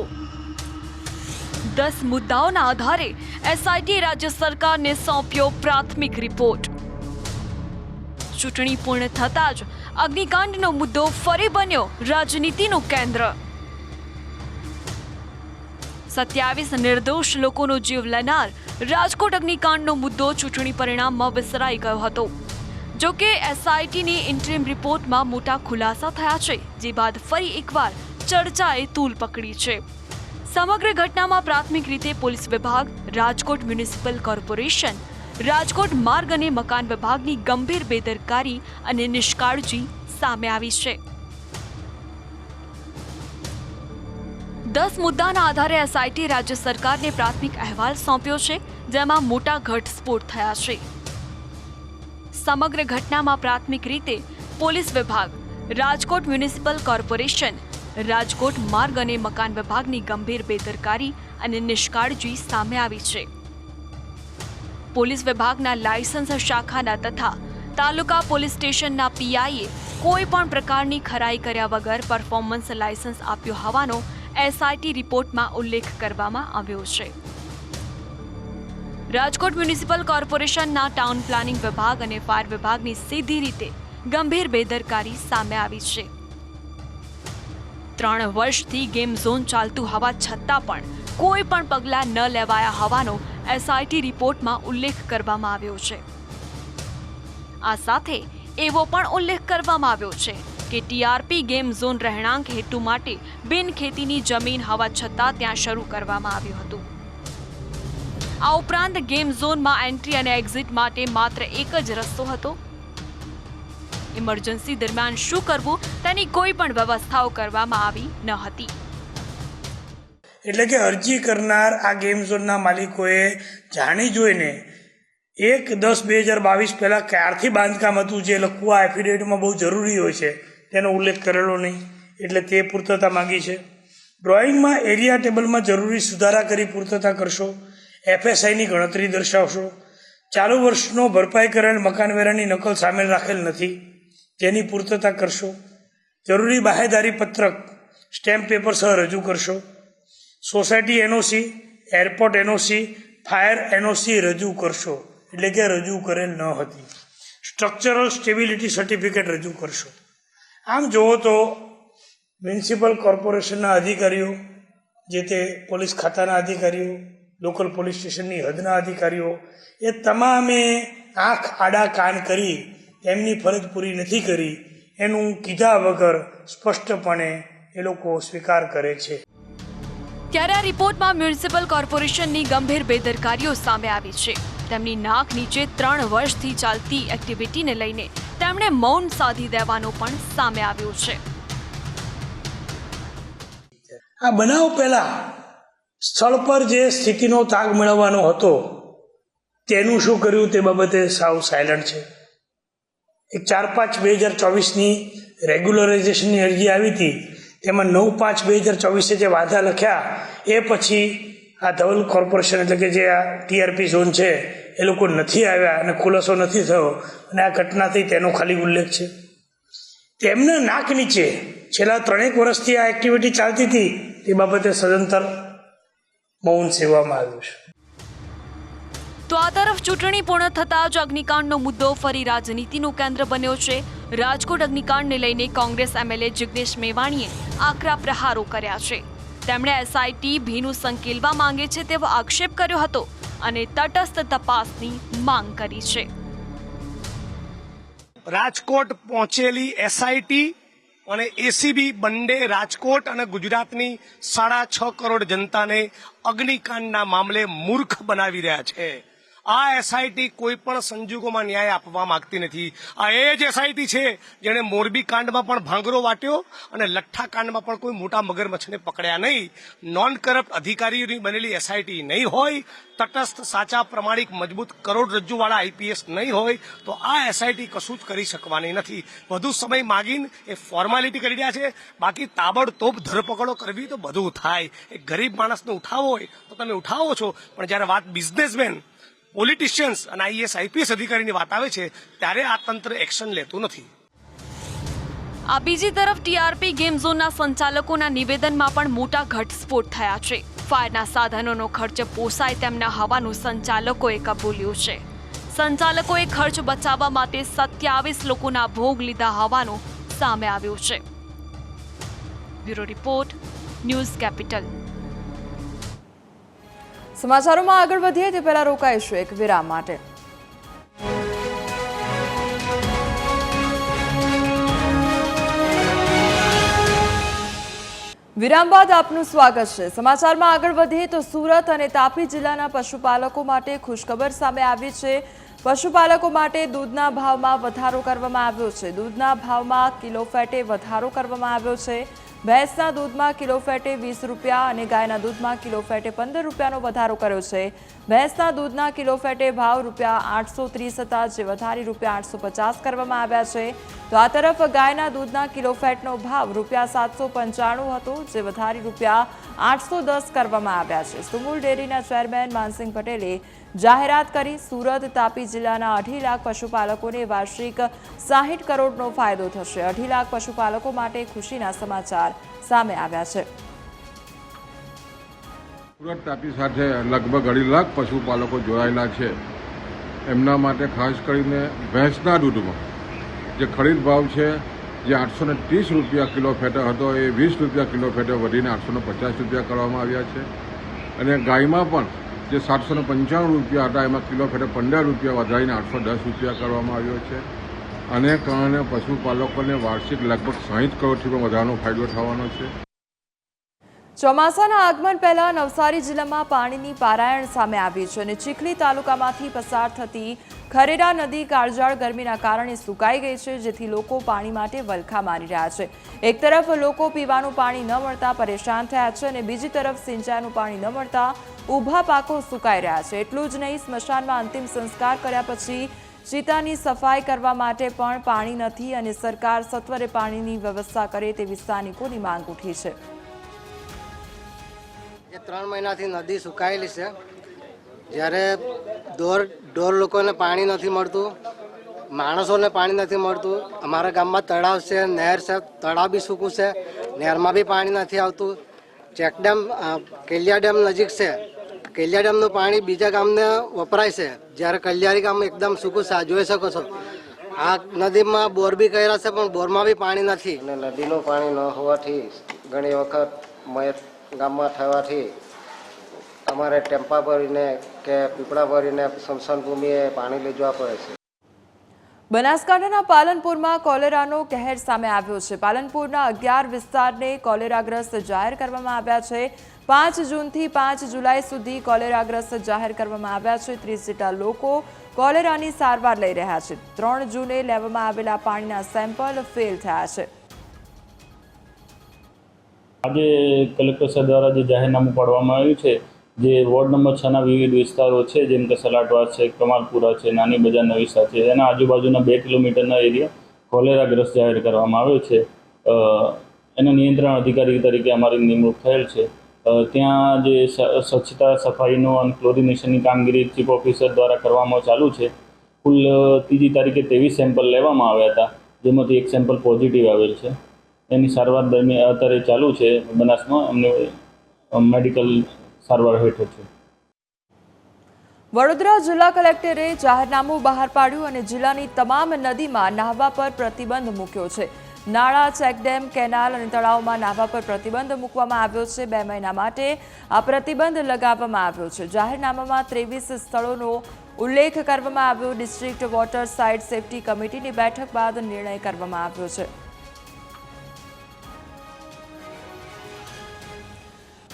10 મુદ્દાઓના આધારે એસઆઈટીએ રાજ્ય સરકારને સોંપ્યો પ્રાથમિક રિપોર્ટ. ચૂંટણી પૂર્ણ થતાં જ અગ્નિકાંડનો મુદ્દો ફરી બન્યો રાજનીતિનું કેન્દ્ર. 27 નિર્દોષ લોકોનો જીવ લેનાર રાજકોટ અગ્નિકાંડનો મુદ્દો ચૂંટણી પરિણામમાં વિસરાઈ ગયો હતો. જો કે એસઆઈટીની ઇન્ટરિમ રિપોર્ટમાં મોટા ખુલાસા થયા છે, જે બાદ ફરી એકવાર ચર્ચાએ તૂલ પકડી છે. સમગ્ર ઘટનામાં પ્રાથમિક રીતે પોલીસ વિભાગ, રાજકોટ મ્યુનિસિપલ કોર્પોરેશન, રાજકોટ માર્ગ અને મકાન વિભાગની ગંભીર બેદરકારી અને નિષ્કાળજી સામે આવી છે. 10 મુદ્દાના આધારે એસઆઈટી રાજ્ય સરકારને પ્રાથમિક અહેવાલ સોંપ્યો છે, જેમાં મોટા ઘટસ્ફોટ થયા છે. સમગ્ર ઘટનામાં પ્રાથમિક રીતે પોલીસ વિભાગ, રાજકોટ મ્યુનિસિપલ કોર્પોરેશન, રાજકોટ માર્ગ અને મકાન વિભાગની ગંભીર બેદરકારી અને નિષ્કાળજી સામે આવી છે. પોલીસ વિભાગના લાયસન્સ શાખાના તથા તાલુકા પોલીસ સ્ટેશનના પીઆઈએ કોઈ પણ પ્રકારની ખરાઈ કર્યા વગર પરફોર્મન્સ લાયસન્સ આપ્યો હોવાનો એસઆઈટી રિપોર્ટમાં ઉલ્લેખ કરવામાં આવ્યો છે. રાજકોટ મ્યુનિસિપલ કોર્પોરેશનના ટાઉન પ્લાનિંગ વિભાગ અને ફાયર વિભાગની સીધી રીતે ગંભીર બેદરકારી સામે આવી છે. 3 વર્ષથી ગેમ ઝોન ચાલતું હોવા છતાં પણ કોઈ પણ પગલાં ન લેવાયા હોવાનો એસઆઈટી રિપોર્ટમાં ઉલ્લેખ કરવામાં આવ્યો છે. આ સાથે એવો પણ ઉલ્લેખ કરવામાં આવ્યો છે કે ટીઆરપી ગેમ ઝોન રહેણાંક હેતુ માટે બિનખેતીની જમીન હોવા છતાં ત્યાં શરૂ કરવામાં આવ્યું હતું. આ ઉપરાંત ગેમ ઝોનમાં એન્ટ્રી અને એક્ઝિટ માટે માત્ર એક જ રસ્તો હતો. ઇમરજન્સી દરમિયાન શું કરવું તેની કોઈ પણ વ્યવસ્થાઓ કરવામાં આવી ન હતી. એટલે કે અરજી કરનાર આ ગેમ ઝોનના માલિકોએ જાણી જોઈને 1/10/2022 પહેલાં ક્યારથી બાંધકામ હતું જે લખવું આ એફિડેવિટમાં બહુ જરૂરી હોય છે તેનો ઉલ્લેખ કરેલો નહીં, એટલે તે પૂર્તતા માંગી છે. ડ્રોઈંગમાં એરિયા ટેબલમાં જરૂરી સુધારા કરી પૂર્તતા કરશો. એફએસઆઈની ગણતરી દર્શાવશો. ચાલુ વર્ષનો ભરપાઈ કરેલ મકાનવેરાની નકલ સામેલ રાખેલ નથી તેની પૂર્તતા કરશો. જરૂરી બાહેદારી પત્રક સ્ટેમ્પ પેપર સહ રજૂ કરશો. Society NOC, airport NOC, fire NOC રજૂ કરશો, એટલે કે રજૂ કરેલ ન હતી. સ્ટ્રક્ચરલ સ્ટેબિલિટી સર્ટિફિકેટ રજૂ કરશો. આમ જુઓ તો મ્યુનિસિપલ કોર્પોરેશનના અધિકારીઓ, જે તે પોલીસ ખાતાના અધિકારીઓ, લોકલ પોલીસ સ્ટેશનની હદના અધિકારીઓ એ તમામે આંખ આડા કાન કરી એમની ફરજ પૂરી નથી કરી એનું કીધા વગર સ્પષ્ટપણે એ લોકો સ્વીકાર કરે છે. ત્યારે આ રિપોર્ટમાં મ્યુનિસિપલ કોર્પોરેશનની ગંભીર બેદરકારીઓ સામે આવી છે. તેમની નાક નીચે 3 વર્ષથી ચાલતી એક્ટિવિટીને લઈને તેમણે મૌન સાધી દેવાનો પણ સામે આવ્યો છે. આ બનાવ પહેલા સ્થળ પર જે સ્થિતિનો તાગ મેળવવાનો હતો તેનું શું કર્યું તે બાબતે સાવ સાયલન્ટ છે. એક 4/5/2024ની રેગ્યુલરાઇઝેશનની અરજી આવી હતી, તેમાં 9/5/2024 જે વાંધા લખ્યા એ પછી આ ધવલ કોર્પોરેશન એટલે કે જે આ ટીઆરપી ઝોન છે એ લોકો નથી આવ્યા અને ખુલાસો નથી થયો અને આ ઘટના થઈ તેનો ખાલી ઉલ્લેખ છે. તેમના નાક નીચે છેલ્લા 3 વર્ષથી આ એક્ટિવિટી ચાલતી હતી તે બાબતે સદંતર મૌન સેવામાં આવ્યું છે. તો આ તરફ ચૂંટણી પૂર્ણ થતાં જ અગ્નિકાંડનો મુદ્દો ફરી રાજનીતિનું કેન્દ્ર બન્યો છે. રાજકોટ અગ્નિકાંડને લઈને કોંગ્રેસ એમએલએ જિગ્નેશ મેવાણીએ આકરા પ્રહારો કર્યા છે. તેમણે એસઆઈટી ભીનું સંકેલવા માંગે છે તેવો આક્ષેપ કર્યો હતો અને તટસ્થ તપાસની માંગ કરી છે. રાજકોટ પહોંચેલી એસઆઈટી અને એસીબી બંને રાજકોટ અને ગુજરાતની 6.5 કરોડ જનતાને અગ્નિકાંડના મામલે મૂર્ખ બનાવી રહ્યા છે. આ એસઆઈટી કોઈ પણ સંજોગોમાં ન્યાય આપવા માંગતી નથી. આ એ જ એસઆઈટી છે જેણે મોરબી કાંડમાં પણ ભાંગરો વાટ્યો અને લઠ્ઠા કાંડમાં પણ કોઈ મોટા મગરમચ્છને પકડ્યા નહીં. નોન કરપ્ટ અધિકારીઓની બનેલી એસઆઈટી નહીં હોય, તટસ્થ સાચા પ્રમાણિક મજબૂત કરોડરજ્જુવાળા આઈપીએસ નહીં હોય તો આ એસઆઈટી કશું જ કરી શકવાની નથી. વધુ સમય માગીને એ ફોર્માલિટી કરી રહ્યા છે. બાકી તાબડતોબ ધરપકડો કરવી તો બધું થાય. એક ગરીબ માણસને ઉઠાવવો હોય તો તમે ઉઠાવો છો, પણ જ્યારે વાત બિઝનેસમેન, પોલિટિશિયન્સ અને આઈએસ આઈપીએસ અધિકારીની વાત આવે છે ત્યારે આ તંત્ર એક્શન લેતું નથી. આ બીજી તરફ ટીઆરપી ગેમ ઝોનના સંચાલકોના નિવેદનમાં પણ મોટા ઘટસ્ફોટ થયા છે. ફાયરના સાધનોનો ખર્ચ પોસાય તેમ ન હોવાનું સંચાલકોએ કબૂલ્યું છે. સંચાલકોએ ખર્ચ બચાવવા માટે 27 લોકોના ભોગ લીધા હોવાનું સામે આવ્યું છે. Bureau report, news capital. સમાચારોમાં આગળ વધીએ તે પહેલા રોકાઈશું એક વિરામ માટે. વિરામ બાદ આપનું સ્વાગત છે। સમાચારમાં આગળ વધીએ તો સુરત અને તાપી જિલ્લાના પશુપાલકો માટે ખુશખબર સામે આવી છે। પશુપાલકો માટે દૂધના ભાવમાં વધારો કરવામાં આવ્યો છે। દૂધના ભાવમાં કિલો ફેટે વધારો કરવામાં આવ્યો છે। ભેંસના દૂધમાં કિલો ફેટે 20 રૂપિયા અને ગાયના દૂધમાં કિલો ફેટે 15 રૂપિયાનો વધારો કર્યો છે। ભેંસના દૂધના કિલો ફેટે ભાવ રૂપિયા 830 હતા, જે વધારી રૂપિયા 850 કરવામાં આવ્યા છે। તો આ તરફ ગાયના દૂધના કિલો ફેટનો ભાવ રૂપિયા 795 હતો, જે વધારી રૂપિયા 810 કરવામાં આવ્યા છે। સુમુલ ડેરીના ચેરમેન માનસિંહ પટેલે જાહેરાત કરી સુરત તાપી જિલ્લાના 2.5 લાખ પશુપાલકોને વાર્ષિક 60 કરોડનો ફાયદો થશે। 2.5 લાખ પશુપાલકો માટે ખુશીના સમાચાર સામે આવ્યા છે। સુરત તાપી સાથે લગભગ 2.5 લાખ પશુપાલકો જોડાયેલા છે। એમના માટે ખાસ કરીને ભેંસના દૂધમાં જે ખરીદ ભાવ છે જે 830 રૂપિયા કિલો ફેટે હતો એ 20 રૂપિયા કિલો ફેટે વધીને 850 રૂપિયા કરવામાં આવ્યા છે। અને ગાયમાં પણ જે 795 રૂપિયા હતા એમાં કિલો ફેટે 15 રૂપિયા વધારીને 810 રૂપિયા કરવામાં આવ્યો છે। આને કારણે પશુપાલકોને વાર્ષિક લગભગ 60 કરોડથી પણ વધારાનો ફાયદો થવાનો છે। ચોમાસાના આગમન પહેલા નવસારી જિલ્લામાં પાણીની પારાયણ સામે આવી છે અને ચીખલી તાલુકામાંથી પસાર થતી ખરેરા નદી કાળઝાળ ગરમીના કારણે સુકાઈ ગઈ છે, જેથી લોકો પાણી માટે વલખા મારી રહ્યા છે। એક તરફ લોકો પીવાનું પાણી ન મળતા પરેશાન થયા છે અને બીજી તરફ સિંચાઈનું પાણી ન મળતા ઊભા પાકો સુકાઈ રહ્યા છે। એટલું જ નહીં, સ્મશાનમાં અંતિમ સંસ્કાર કર્યા પછી ચિતાની સફાઈ કરવા માટે પણ પાણી નથી અને સરકાર સત્વરે પાણીની વ્યવસ્થા કરે તેવી સ્થાનિકોની માંગ ઉઠી છે। 3 મહિનાથી નદી સુકાયેલી છે, જ્યારે ઢોર લોકોને પાણી નથી મળતું, માણસોને પાણી નથી મળતું। અમારા ગામમાં તળાવ છે, નહેર છે, તળાવ બી સૂકું છે, નહેરમાં બી પાણી નથી આવતું। ચેકડેમ કેલિયા ડેમ નજીક છે, કેલિયા ડેમનું પાણી બીજા ગામને વપરાય છે, જ્યારે કલિયારી ગામ એકદમ સૂકું છે, જોઈ શકો છો। આ નદીમાં બોર બી કર્યા છે પણ બોરમાં બી પાણી નથી અને નદીનું પાણી ન હોવાથી ઘણી વખત મયત ગામમાં થવાથી અમારે ટેમ્પા ભરીને કે પીપળા ભરીને સ્મશાન ભૂમિએ પાણી લઈ જવા પડે છે। બનાસકાંઠાના પાલનપુરમાં કોલેરાનો કહેર સામે આવ્યો છે। પાલનપુરના 11 વિસ્તારને કોલેરાગ્રસ્ત જાહેર કરવામાં આવ્યા છે। 5 જૂનથી 5 જુલાઈ સુધી કોલેરાગ્રસ્ત જાહેર કરવામાં આવ્યા છે। 30 જેટલા લોકો કોલેરાની સારવાર લઈ રહ્યા છે। 3 જૂને લેવામાં આવેલા પાણીના સેમ્પલ ફેલ થયા છે। આજે કલેક્ટર સાહેબ દ્વારા જે જાહેરનામું પાડવામાં આવ્યું છે, જે વોર્ડ નંબર 6ના વિવિધ વિસ્તારો છે, જેમ કે સલાટવા છે, કમાલપુરા છે, નાની બજાર નવીસા છે, એના આજુબાજુના 2 કિલોમીટરના એરિયા કોલેરાગ્રસ્ત જાહેર કરવામાં આવ્યો છે। એના નિયંત્રણ અધિકારી તરીકે અમારી નિમણૂક થયેલ છે। ત્યાં જે સ્વચ્છતા સફાઈનો અને ક્લોરિનેશનની કામગીરી ચીફ ઓફિસર દ્વારા કરવામાં ચાલુ છે। કુલ 3જી તારીખે 23 સેમ્પલ લેવામાં આવ્યા હતા, જેમાંથી 1 સેમ્પલ પોઝિટિવ આવેલ છે। એની સારવાર દરમિયાન અત્યારે ચાલુ છે। બનાસમાં અમને મેડિકલ સારવાર હેઠળ છે। વડોદરા જિલ્લા કલેક્ટરે જાહેરનામું બહાર પાડ્યું અને જિલ્લાની તમામ નદીમાં નહાવા પર પ્રતિબંધ મૂક્યો છે। નાળા, ચેકડેમ, કેનાલ અને તળાવમાં નહાવા પર પ્રતિબંધ મૂકવામાં આવ્યો છે। 2 મહિના માટે આ પ્રતિબંધ લગાવવામાં આવ્યો છે। જાહેરનામામાં 23 સ્થળોનો ઉલ્લેખ કરવામાં આવ્યો। ડિસ્ટ્રિક્ટ વોટર સાઇટ સેફટી કમિટીની બેઠક બાદ નિર્ણય કરવામાં આવ્યો છે।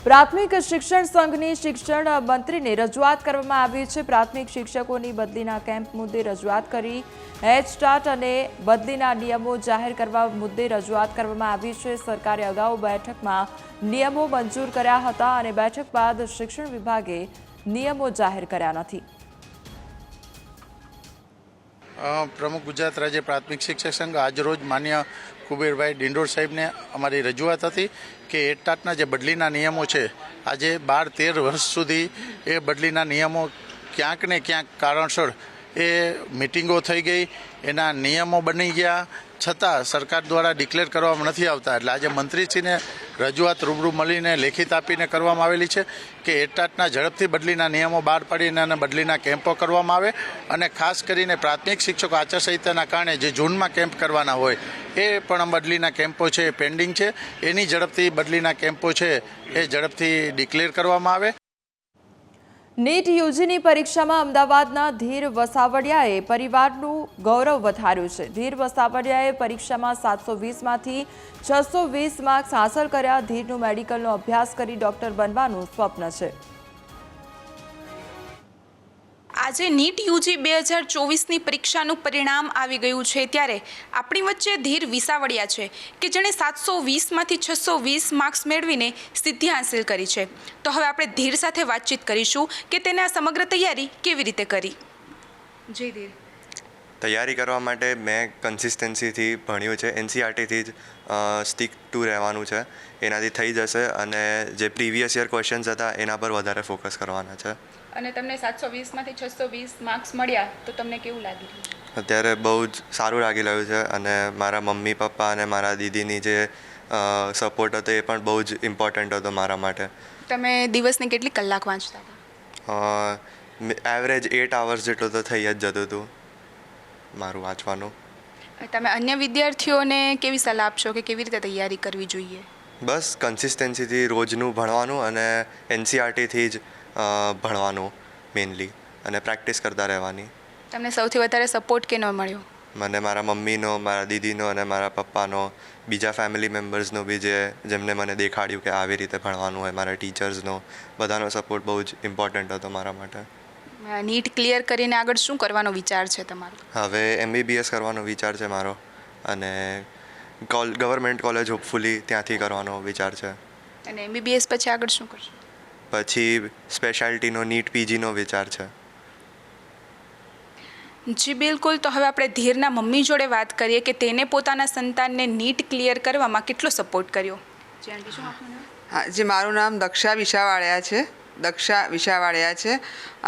પ્રાથમિક શિક્ષણ સંઘની શિક્ષણ મંત્રીને રજૂઆત કરવામાં આવી છે। પ્રાથમિક શિક્ષકોની બદલીના કેમ્પ મુદ્દે રજૂઆત કરી। હેડસ્ટાર્ટ અને બદલીના નિયમો જાહેર કરવા મુદ્દે રજૂઆત કરવામાં આવી છે। સરકારે અગાઉ બેઠકમાં નિયમો મંજૂર કર્યા હતા અને બેઠક બાદ શિક્ષણ વિભાગે નિયમો જાહેર કર્યા નથી। પ્રમુખ ગુજરાત રાજ્ય પ્રાથમિક શિક્ષક સંઘ આજરોજ માન્ય કુબેરભાઈ ડિંડોર સાહેબને અમારી રજૂઆત હતી કે હેડસ્ટાર્ટના જે બદલીના નિયમો છે, આજે 12-13 વર્ષ સુધી એ બદલીના નિયમો ક્યાંક ને ક્યાંક કારણસર એ મિટિંગો થઈ ગઈ, એના નિયમો બની ગયા, છતાં સરકાર દ્વારા ડિક્લેર કરવામાં નથી આવતા। એટલે આજે મંત્રીશ્રીને રજૂઆત રૂબરૂ મળીને લેખિત આપીને કરવામાં આવેલી છે કે હેડસ્ટાર્ટના ઝડપથી બદલીના નિયમો બહાર પાડીને અને બદલીના કેમ્પો કરવામાં આવે અને ખાસ કરીને પ્રાથમિક શિક્ષકો આચારસંહિતાના કારણે જે જૂનમાં કેમ્પ કરવાના હોય એ પણ બદલીના કેમ્પો છે એ પેન્ડિંગ છે, એની ઝડપથી બદલીના કેમ્પો છે એ ઝડપથી ડિક્લેર કરવામાં આવે। નીટ યુજીની પરીક્ષામાં અમદાવાદના ધીર વસાવડિયાએ પરિવારનું ગૌરવ વધાર્યું છે. ધીર વસાવડિયાએ પરીક્ષામાં 720માંથી 620 માર્ક્સ હાંસલ કર્યા. ધીરનું મેડિકલનો અભ્યાસ કરી ડોક્ટર બનવાનું સ્વપ્ન છે. આજે નીટ યુજી 2024ની પરીક્ષાનું પરિણામ આવી ગયું છે ત્યારે આપણી વચ્ચે ધીર વિસાવડિયા છે કે જેણે 720માંથી 620 માર્ક્સ મેળવીને સિદ્ધિ હાંસિલ કરી છે. તો હવે આપણે ધીર સાથે વાતચીત કરીશું કે તેને આ સમગ્ર તૈયારી કેવી રીતે કરી. જી ધીર, તૈયારી કરવા માટે મેં કન્સિસ્ટન્સીથી ભણ્યું છે. એનસીઆરટીથી જ સ્ટીક ટુ રહેવાનું છે. એનાથી થઈ જશે અને જે પ્રીવિયસ યર ક્વેશ્ચન્સ હતા એના પર વધારે ફોકસ કરવાના છે. અને તમને 720માંથી 620 માર્ક્સ મળ્યા તો તમને કેવું લાગી રહ્યું? અત્યારે બહુ જ સારું લાગી રહ્યું છે અને મારા મમ્મી પપ્પા અને મારા દીદીની જે સપોર્ટ હતો એ પણ બહુ જ ઇમ્પોર્ટન્ટ હતો મારા માટે. તમે દિવસને કેટલી કલાક વાંચતા હતા? એવરેજ 8 hours જેટલું તો થઈ જ જતું હતું મારું વાંચવાનું. તમે અન્ય વિદ્યાર્થીઓને કેવી સલાહ આપશો કે કેવી રીતે તૈયારી કરવી જોઈએ? બસ કન્સિસ્ટન્સીથી રોજનું ભણવાનું અને એનસીઆરટીથી જ ભણવાનું મેઇનલી અને પ્રેક્ટિસ કરતા રહેવાની. તમને સૌથી વધારે સપોર્ટ કેનો મળ્યો? મને મારા મમ્મીનો, મારા દીદીનો અને મારા પપ્પાનો, બીજા ફેમિલી મેમ્બર્સનો બી જેમને મને દેખાડ્યું કે આવી રીતે ભણવાનું હોય, મારા ટીચર્સનો, બધાનો સપોર્ટ બહુ જ ઇમ્પોર્ટન્ટ હતો મારા માટે. નીટ ક્લિયર કરીને આગળ શું કરવાનો વિચાર છે તમારો? હવે MBBS કરવાનો વિચાર છે મારો અને ગવર્મેન્ટ કોલેજ હોપફુલી ત્યાંથી કરવાનો વિચાર છે. અને MBBS પછી આગળ શું કરશો? પછી સ્પેશિયાલિટીનો નીટ PGનો વિચાર છે. જી બિલકુલ. તો હવે આપણે ધીરના મમ્મી જોડે વાત કરીએ કે તેને પોતાના સંતાનને નીટ ક્લિયર કરવામાં કેટલો સપોર્ટ કર્યો. જી આંટી, શું આપનું નામ? હા જી, મારું નામ દક્ષા વિસાવાડિયા છે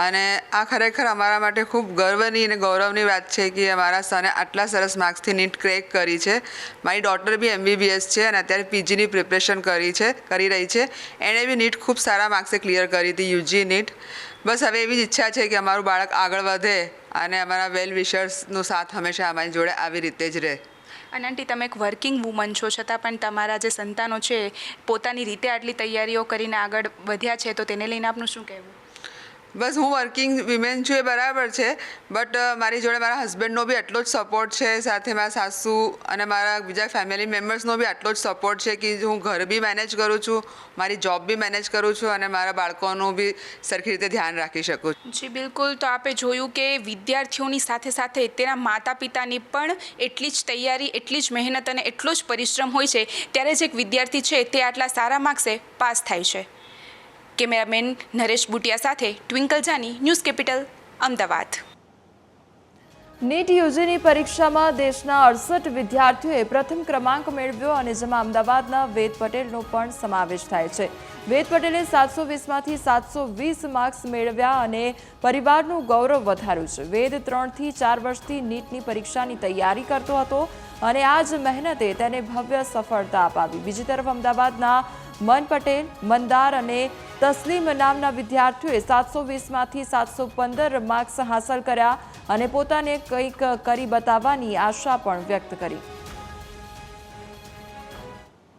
અને આ ખરેખર અમારા માટે ખૂબ ગર્વની અને ગૌરવની વાત છે કે અમારા સને આટલા સરસ માર્ક્સથી નીટ ક્રેક કરી છે. મારી ડોટર બી MBBS છે અને અત્યારે PGની પ્રિપરેશન કરી રહી છે. એણે બી નીટ ખૂબ સારા માર્ક્સે ક્લિયર કરી હતી, યુજી નીટ. બસ હવે એવી જ ઈચ્છા છે કે અમારું બાળક આગળ વધે અને અમારા વેલ વિશર્સનો સાથ હંમેશા અમારી જોડે આવી રીતે જ રહે. અને આંટી, તમે એક વર્કિંગ વુમન છો, છતાં પણ તમારા જે સંતાનો છે પોતાની રીતે આટલી તૈયારીઓ કરીને આગળ વધ્યા છે, તો તેને લઈને આપનું શું કહેવું? બસ હું વર્કિંગ વિમેન છું એ બરાબર છે, બટ મારી જોડે મારા હસબન્ડનો બી એટલો જ સપોર્ટ છે, સાથે મારા સાસુ અને મારા બીજા ફેમિલી મેમ્બર્સનો બી આટલો જ સપોર્ટ છે કે હું ઘર બી મેનેજ કરું છું, મારી જોબ બી મેનેજ કરું છું અને મારા બાળકોનું બી સરખી રીતે ધ્યાન રાખી શકું છું. જી બિલકુલ. તો આપણે જોયું કે વિદ્યાર્થીઓની સાથે સાથે તેના માતા પિતાની પણ એટલી જ તૈયારી, એટલી જ મહેનત અને એટલો જ પરિશ્રમ હોય છે, ત્યારે જ એક વિદ્યાર્થી છે તે આટલા સારા માર્ક્સે પાસ થાય છે. કેમેરામેન નરેશ બુટિયા સાથે Twinkle Jani, News Capital, Ahmedabad. NEET યુજીની પરીક્ષામાં દેશના 68 વિદ્યાર્થીઓએ પ્રથમ ક્રમાંક મેળવ્યો અને જેમાં અમદાવાદના વેદ પટેલનો પણ સમાવેશ થાય છે. વેદ પટેલે 720માંથી 720 માર્ક્સ મેળવ્યા અને પરિવારનું ગૌરવ વધાર્યું છે. વેદ 3 થી 4 વર્ષથી નીટની પરીક્ષાની તૈયારી કરતો હતો અને આ જ મહેનતે તેને ભવ્ય સફળતા અપાવી. બીજી તરફ અમદાવાદના મન પટેલ, મંદાર અને તસ્લીમ નામના વિદ્યાર્થીઓએ 720માંથી 715 માર્ક્સ હાંસલ કર્યા અને પોતાને કંઈક કરી બતાવવાની આશા પણ વ્યક્ત કરી.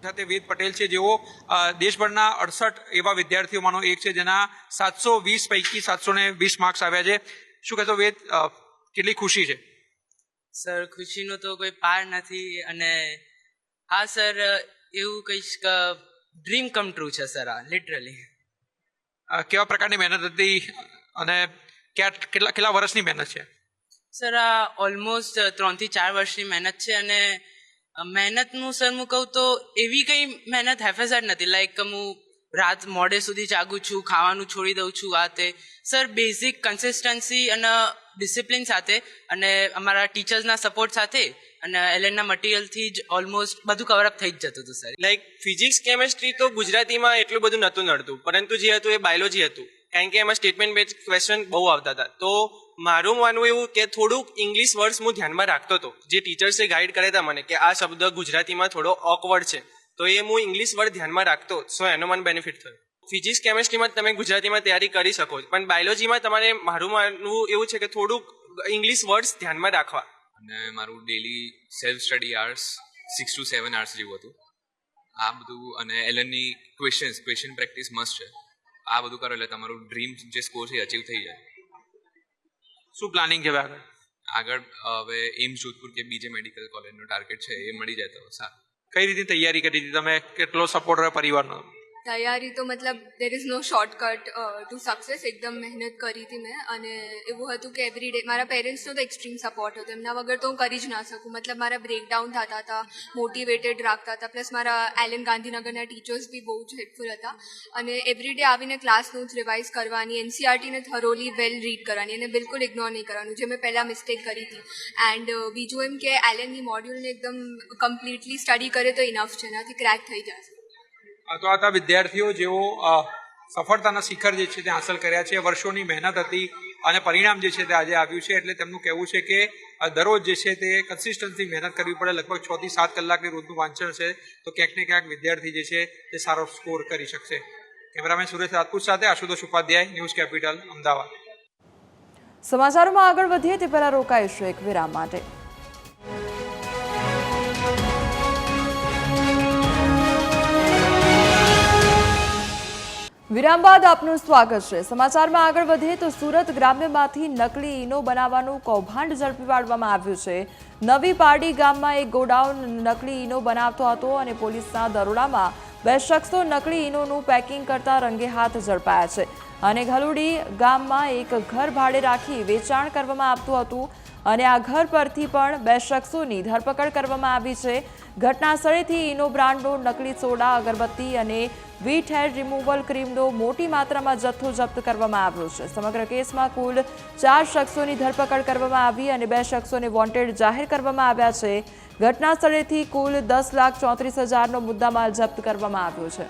સાથે વેદ પટેલ છે, જેઓ દેશભરના 68 એવા વિદ્યાર્થીઓમાંનો એક છે જેના 720 પૈકી 720 માર્ક્સ આવ્યા છે. શું કહેશો વેદ, કેટલી ખુશી છે? સર, ખુશીનો તો કોઈ પાર નથી અને હા સર, એવું કહીશ કે ડ્રીમ કમ ટ્રુ છે સર, આ લિટરલી. કેવા પ્રકારની મહેનત હતી અને કેટલા વર્ષની મહેનત છે? સર, આ ઓલમોસ્ટ 3 થી 4 વર્ષની મહેનત છે અને મહેનતનું સર હું કહું તો એવી કંઈ મહેનત હેફેઝાડ નથી. લાઈક હું રાત મોડે સુધી જાગું છું, ખાવાનું છોડી દઉં છું, આ તે. સર, બેઝિક કન્સિસ્ટન્સી અને ડિસિપ્લિન સાથે અને અમારા ટીચર્સના સપોર્ટ સાથે અને એલએનના મટીરિયલથી જ ઓલમોસ્ટ બધું કવરઅપ થઈ જ જતું હતું સર. લાઈક ફિઝિક્સ, કેમેસ્ટ્રી તો ગુજરાતીમાં એટલું બધું નહોતું નડતું, પરંતુ જે હતું એ બાયોલોજી હતું, કારણ કે એમાં સ્ટેટમેન્ટ બેઝ ક્વેશ્ચન બહુ આવતા હતા. તો મારું માનવું એવું કે થોડુંક ઇંગ્લિશ વર્ડ્સ હું ધ્યાનમાં રાખતો હતો. જે ટીચર્સે ગાઈડ કર્યા હતા મને કે આ શબ્દ ગુજરાતીમાં થોડો ઓકવર્ડ છે, તો એ હું ઇંગ્લિશ વર્ડ ધ્યાનમાં રાખતો, સો એનો મને બેનિફિટ થયો. ફિઝિક્સ, કેમેસ્ટ્રીમાં તમે ગુજરાતીમાં તૈયારી કરી શકો છો, પણ બાયોલોજીમાં તમારે મારું માનવું એવું છે કે થોડુંક ઇંગ્લિશ વર્ડ્સ ધ્યાનમાં રાખવા. અને મારું daily self study hours 6 to 7 hours જેવું હતું. આ બધું અને એલનની ક્વેશ્ચન પ્રેક્ટિસ મસ્ત છે. આ બધું કરો એટલે તમારું ડ્રીમ જે સ્કોર છે અચીવ થઈ જાય. શું પ્લાનિંગ છે આગળ? આગળ હવે એમ્સ જોધપુર કે બીજે મેડિકલ કોલેજનો ટાર્ગેટ છે એ મળી જાય તો સારું. કઈ રીતે તૈયારી કરી હતી તમે? કેટલો સપોર્ટ રહ્યો પરિવારનો? તૈયારી તો મતલબ there is no shortcut to success. એકદમ મહેનત કરી હતી મેં, અને એવું હતું કે એવરી ડે મારા પેરેન્ટ્સનો તો એક્સ્ટ્રીમ સપોર્ટ હતો. એમના વગર તો હું કરી જ ના શકું. મતલબ મારા બ્રેકડાઉન થતા હતા, મોટિવેટેડ રાખતા હતા. પ્લસ મારા એલએન ગાંધીનગરના ટીચર્સ બી બહુ જ હેલ્પફુલ હતા. અને એવરી ડે આવીને ક્લાસ નોટ્સ રિવાઇઝ કરવાની, એનસીઆરટીને થરોલી વેલ રીડ કરવાની, અને બિલકુલ ઇગ્નોર નહીં કરવાનું, જે મેં પહેલાં મિસ્ટેક કરી હતી. એન્ડ બીજું એમ કે એલએનની મોડ્યુલને એકદમ કમ્પ્લીટલી સ્ટડી કરે તો ઇનફ છે, એનાથી ક્રેક થઈ જશે. તો આ હતા વિદ્યાર્થીઓ જેઓ સફળતાના શિખર જે છે તે હાંસલ કર્યા છે. વર્ષોની મહેનત હતી અને પરિણામ જે છે તે આજે આવ્યું છે. એટલે તેમનું કહેવું છે કે દરરોજ જે છે તે કન્સિસ્ટન્સી મહેનત કરવી પડે. લગભગ 6 થી 7 કલાકની રોજનું વાંચન છે તો ક્યાંક ને ક્યાંક વિદ્યાર્થી જે છે તે સારો સ્કોર કરી શકશે. કેમેરામેન સુરેશ રાજપૂત સાથે આશુતોષ ઉપાધ્યાય, ન્યૂઝ કેપિટલ, અમદાવાદ. સમાચારોમાં આગળ વધીએ તે પહેલા રોકાઈશું એક વિરામ માટે. વિરામ બાદ આપનું સ્વાગત છે. સમાચારમાં આગળ વધીએ તો સુરત ગ્રામ્યમાંથી નકલી ઈનો બનાવવાનું કૌભાંડ ઝડપી પાડવામાં આવ્યું છે. નવી પારડી ગામમાં એક ગોડાઉન નકલી ઈનો બનાવતો હતો અને પોલીસના દરોડામાં 2 શખ્સો નકલી ઈનોનું પેકિંગ કરતા રંગે હાથ ઝડપાયા છે. અને ઘલુડી ગામમાં એક ઘર ભાડે રાખી વેચાણ કરવામાં આવતું હતું અને આ ઘર પરથી પણ 2 શખ્સોની ધરપકડ કરવામાં આવી છે. ઘટના સ્થળેથી ઈનો બ્રાન્ડનો નકલી સોડા, અગરબત્તી અને વીટ હેર રિમૂવલ ક્રીમનો મોટી માત્રામાં જથ્થો જપ્ત કરવામાં આવ્યો છે. સમગ્ર કેસમાં કુલ 4 શખ્સોની ધરપકડ કરવામાં આવી અને 2 શખ્સોને વોન્ટેડ જાહેર કરવામાં આવ્યા છે. ઘટના સ્થળેથી કુલ 10,34,000નો મુદ્દામાલ જપ્ત કરવામાં આવ્યો છે.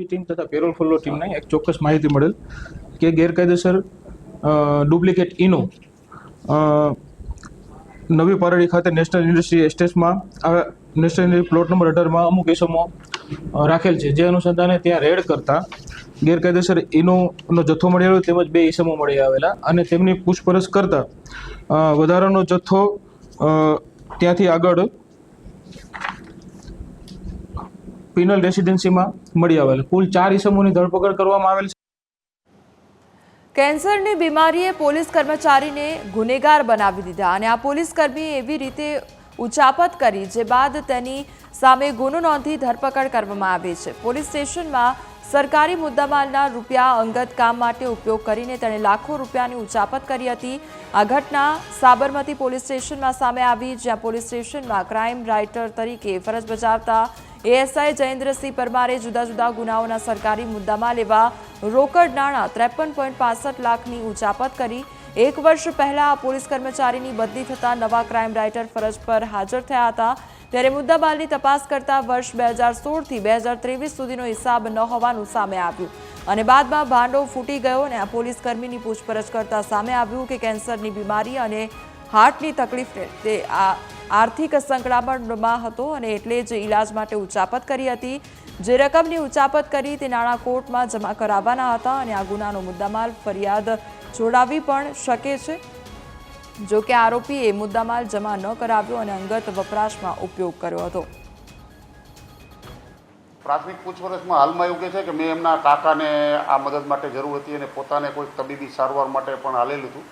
ટીમ તથા પેરોલ ફોલો ટીમને એક ચોક્કસ માહિતી મળેલ કે ગેરકાયદેસર ડુપ્લિકેટ ઈનો નવી પારડી ખાતે નેશનલ ઇન્ડસ્ટ્રી એસ્ટેટમાં નેશનલ પ્લોટ નંબર 18માં અમુક ઇસમો રાખેલ છે. જે અનુસંધાને ત્યાં રેડ કરતા ગેરકાયદેસર ઈનોનો જથ્થો મળી આવ્યો તેમજ 2 ઇસમો મળી આવેલા અને તેમની પૂછપરછ કરતા વધારાનો જથ્થો ત્યાંથી આગળ પિનલ રેસિડેન્સીમાં મળી આવેલ. કુલ 4 ઇસમોની ધરપકડ કરવામાં આવેલ છે. કેન્સરની બીમારીએ પોલીસ કર્મચારીને ગુનેગાર બનાવી દીધા અને આ પોલીસકર્મીએ એવી રીતે ઉચાપત કરી જે બાદ તેની સામે ગુનો નોંધી ધરપકડ કરવામાં આવી છે. પોલીસ સ્ટેશનમાં સરકારી મુદ્દામાલના રૂપિયા અંગત કામ માટે ઉપયોગ કરીને તેણે લાખો રૂપિયાની ઉચાપત કરી હતી. આ ઘટના સાબરમતી પોલીસ સ્ટેશનમાં સામે આવી, જ્યાં પોલીસ સ્ટેશનમાં ક્રાઇમ રાઇટર તરીકે ફરજ બજાવતા એએસઆઈ જયેન્દ્રસિંહ પરમારે જુદા જુદા ગુનાઓના સરકારી મુદ્દામાલ એવા રોકડ નાણાં 53.65 લાખની ઉચાપત કરી. 1 વર્ષ પહેલા આ પોલીસ કર્મચારીની બદલી થતા નવા ક્રાઇમ રાઇટર ફરજ પર હાજર થયા હતા. ત્યારે મુદ્દામાલની તપાસ કરતા વર્ષ 2016 થી 2023 સુધીનો હિસાબ ન હોવાનું સામે આવ્યું અને બાદમાં ભાંડો ફૂટી ગયો અને આ પોલીસ કર્મીની પૂછપરછ કરતા સામે આવ્યું કે કેન્સરની બીમારી અને હાર્ટની તકલીફ તે આર્થિક સંકળામણમાં હતો અને એટલે જ ઈલાજ માટે ઉચાપત કરી હતી. જે રકમની ઉચાપત કરી તે નાણાં કોર્ટમાં જમા કરાવવાના હતા અને આ ગુનાનો મુદ્દામાલ ફરિયાદ જોડાવી પણ શકે છે. જો કે આરોપીએ મુદ્દામાલ જમા ન કરાવ્યો અને અંગત વપરાશમાં ઉપયોગ કર્યો હતો. પ્રાથમિક પૂછપરછમાં હાલમાં એવું કહે છે કે મેં એમના કાકાને આ મદદ માટે જરૂર હતી અને પોતાને કોઈ તબીબી સારવાર માટે પણ હાલેલું હતું.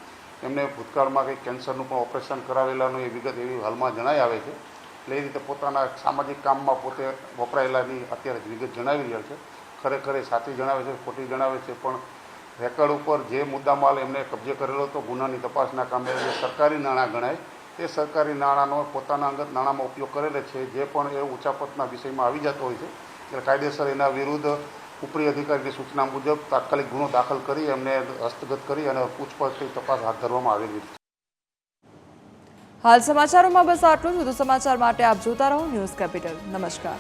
એમને ભૂતકાળમાં કંઈક કેન્સરનું પણ ઓપરેશન કરાવેલાનું એ વિગત એવી હાલમાં જણાઈ આવે છે. એટલે એ રીતે પોતાના સામાજિક કામમાં પોતે વપરાયેલાની અત્યારે વિગત જણાવી રહ્યા છે. ખરેખર એ સાચી જણાવે છે, ખોટી જણાવે છે, પણ રેકર્ડ ઉપર જે મુદ્દામાલ એમને કબજે કરેલો હતો ગુનાની તપાસના કામે જે સરકારી નાણાં ગણાય તે સરકારી નાણાંનો પોતાના અંગત નાણાંમાં ઉપયોગ કરેલો છે. જે પણ એ ઉચાપતના વિષયમાં આવી જતો હોય છે એટલે કાયદેસર એના વિરુદ્ધ ઉપરી અધિકારીની સૂચના મુજબ તાત્કાલિક ગુનો દાખલ કરી એમને હસ્તગત કરી અને પૂછપરછની તપાસ હાથ ધરવામાં આવેલી છે. હાલ સમાચારોમાં બસ આટલું જ. વધુ સમાચાર માટે આપ જોતા રહો ન્યૂઝ કેપિટલ. નમસ્કાર.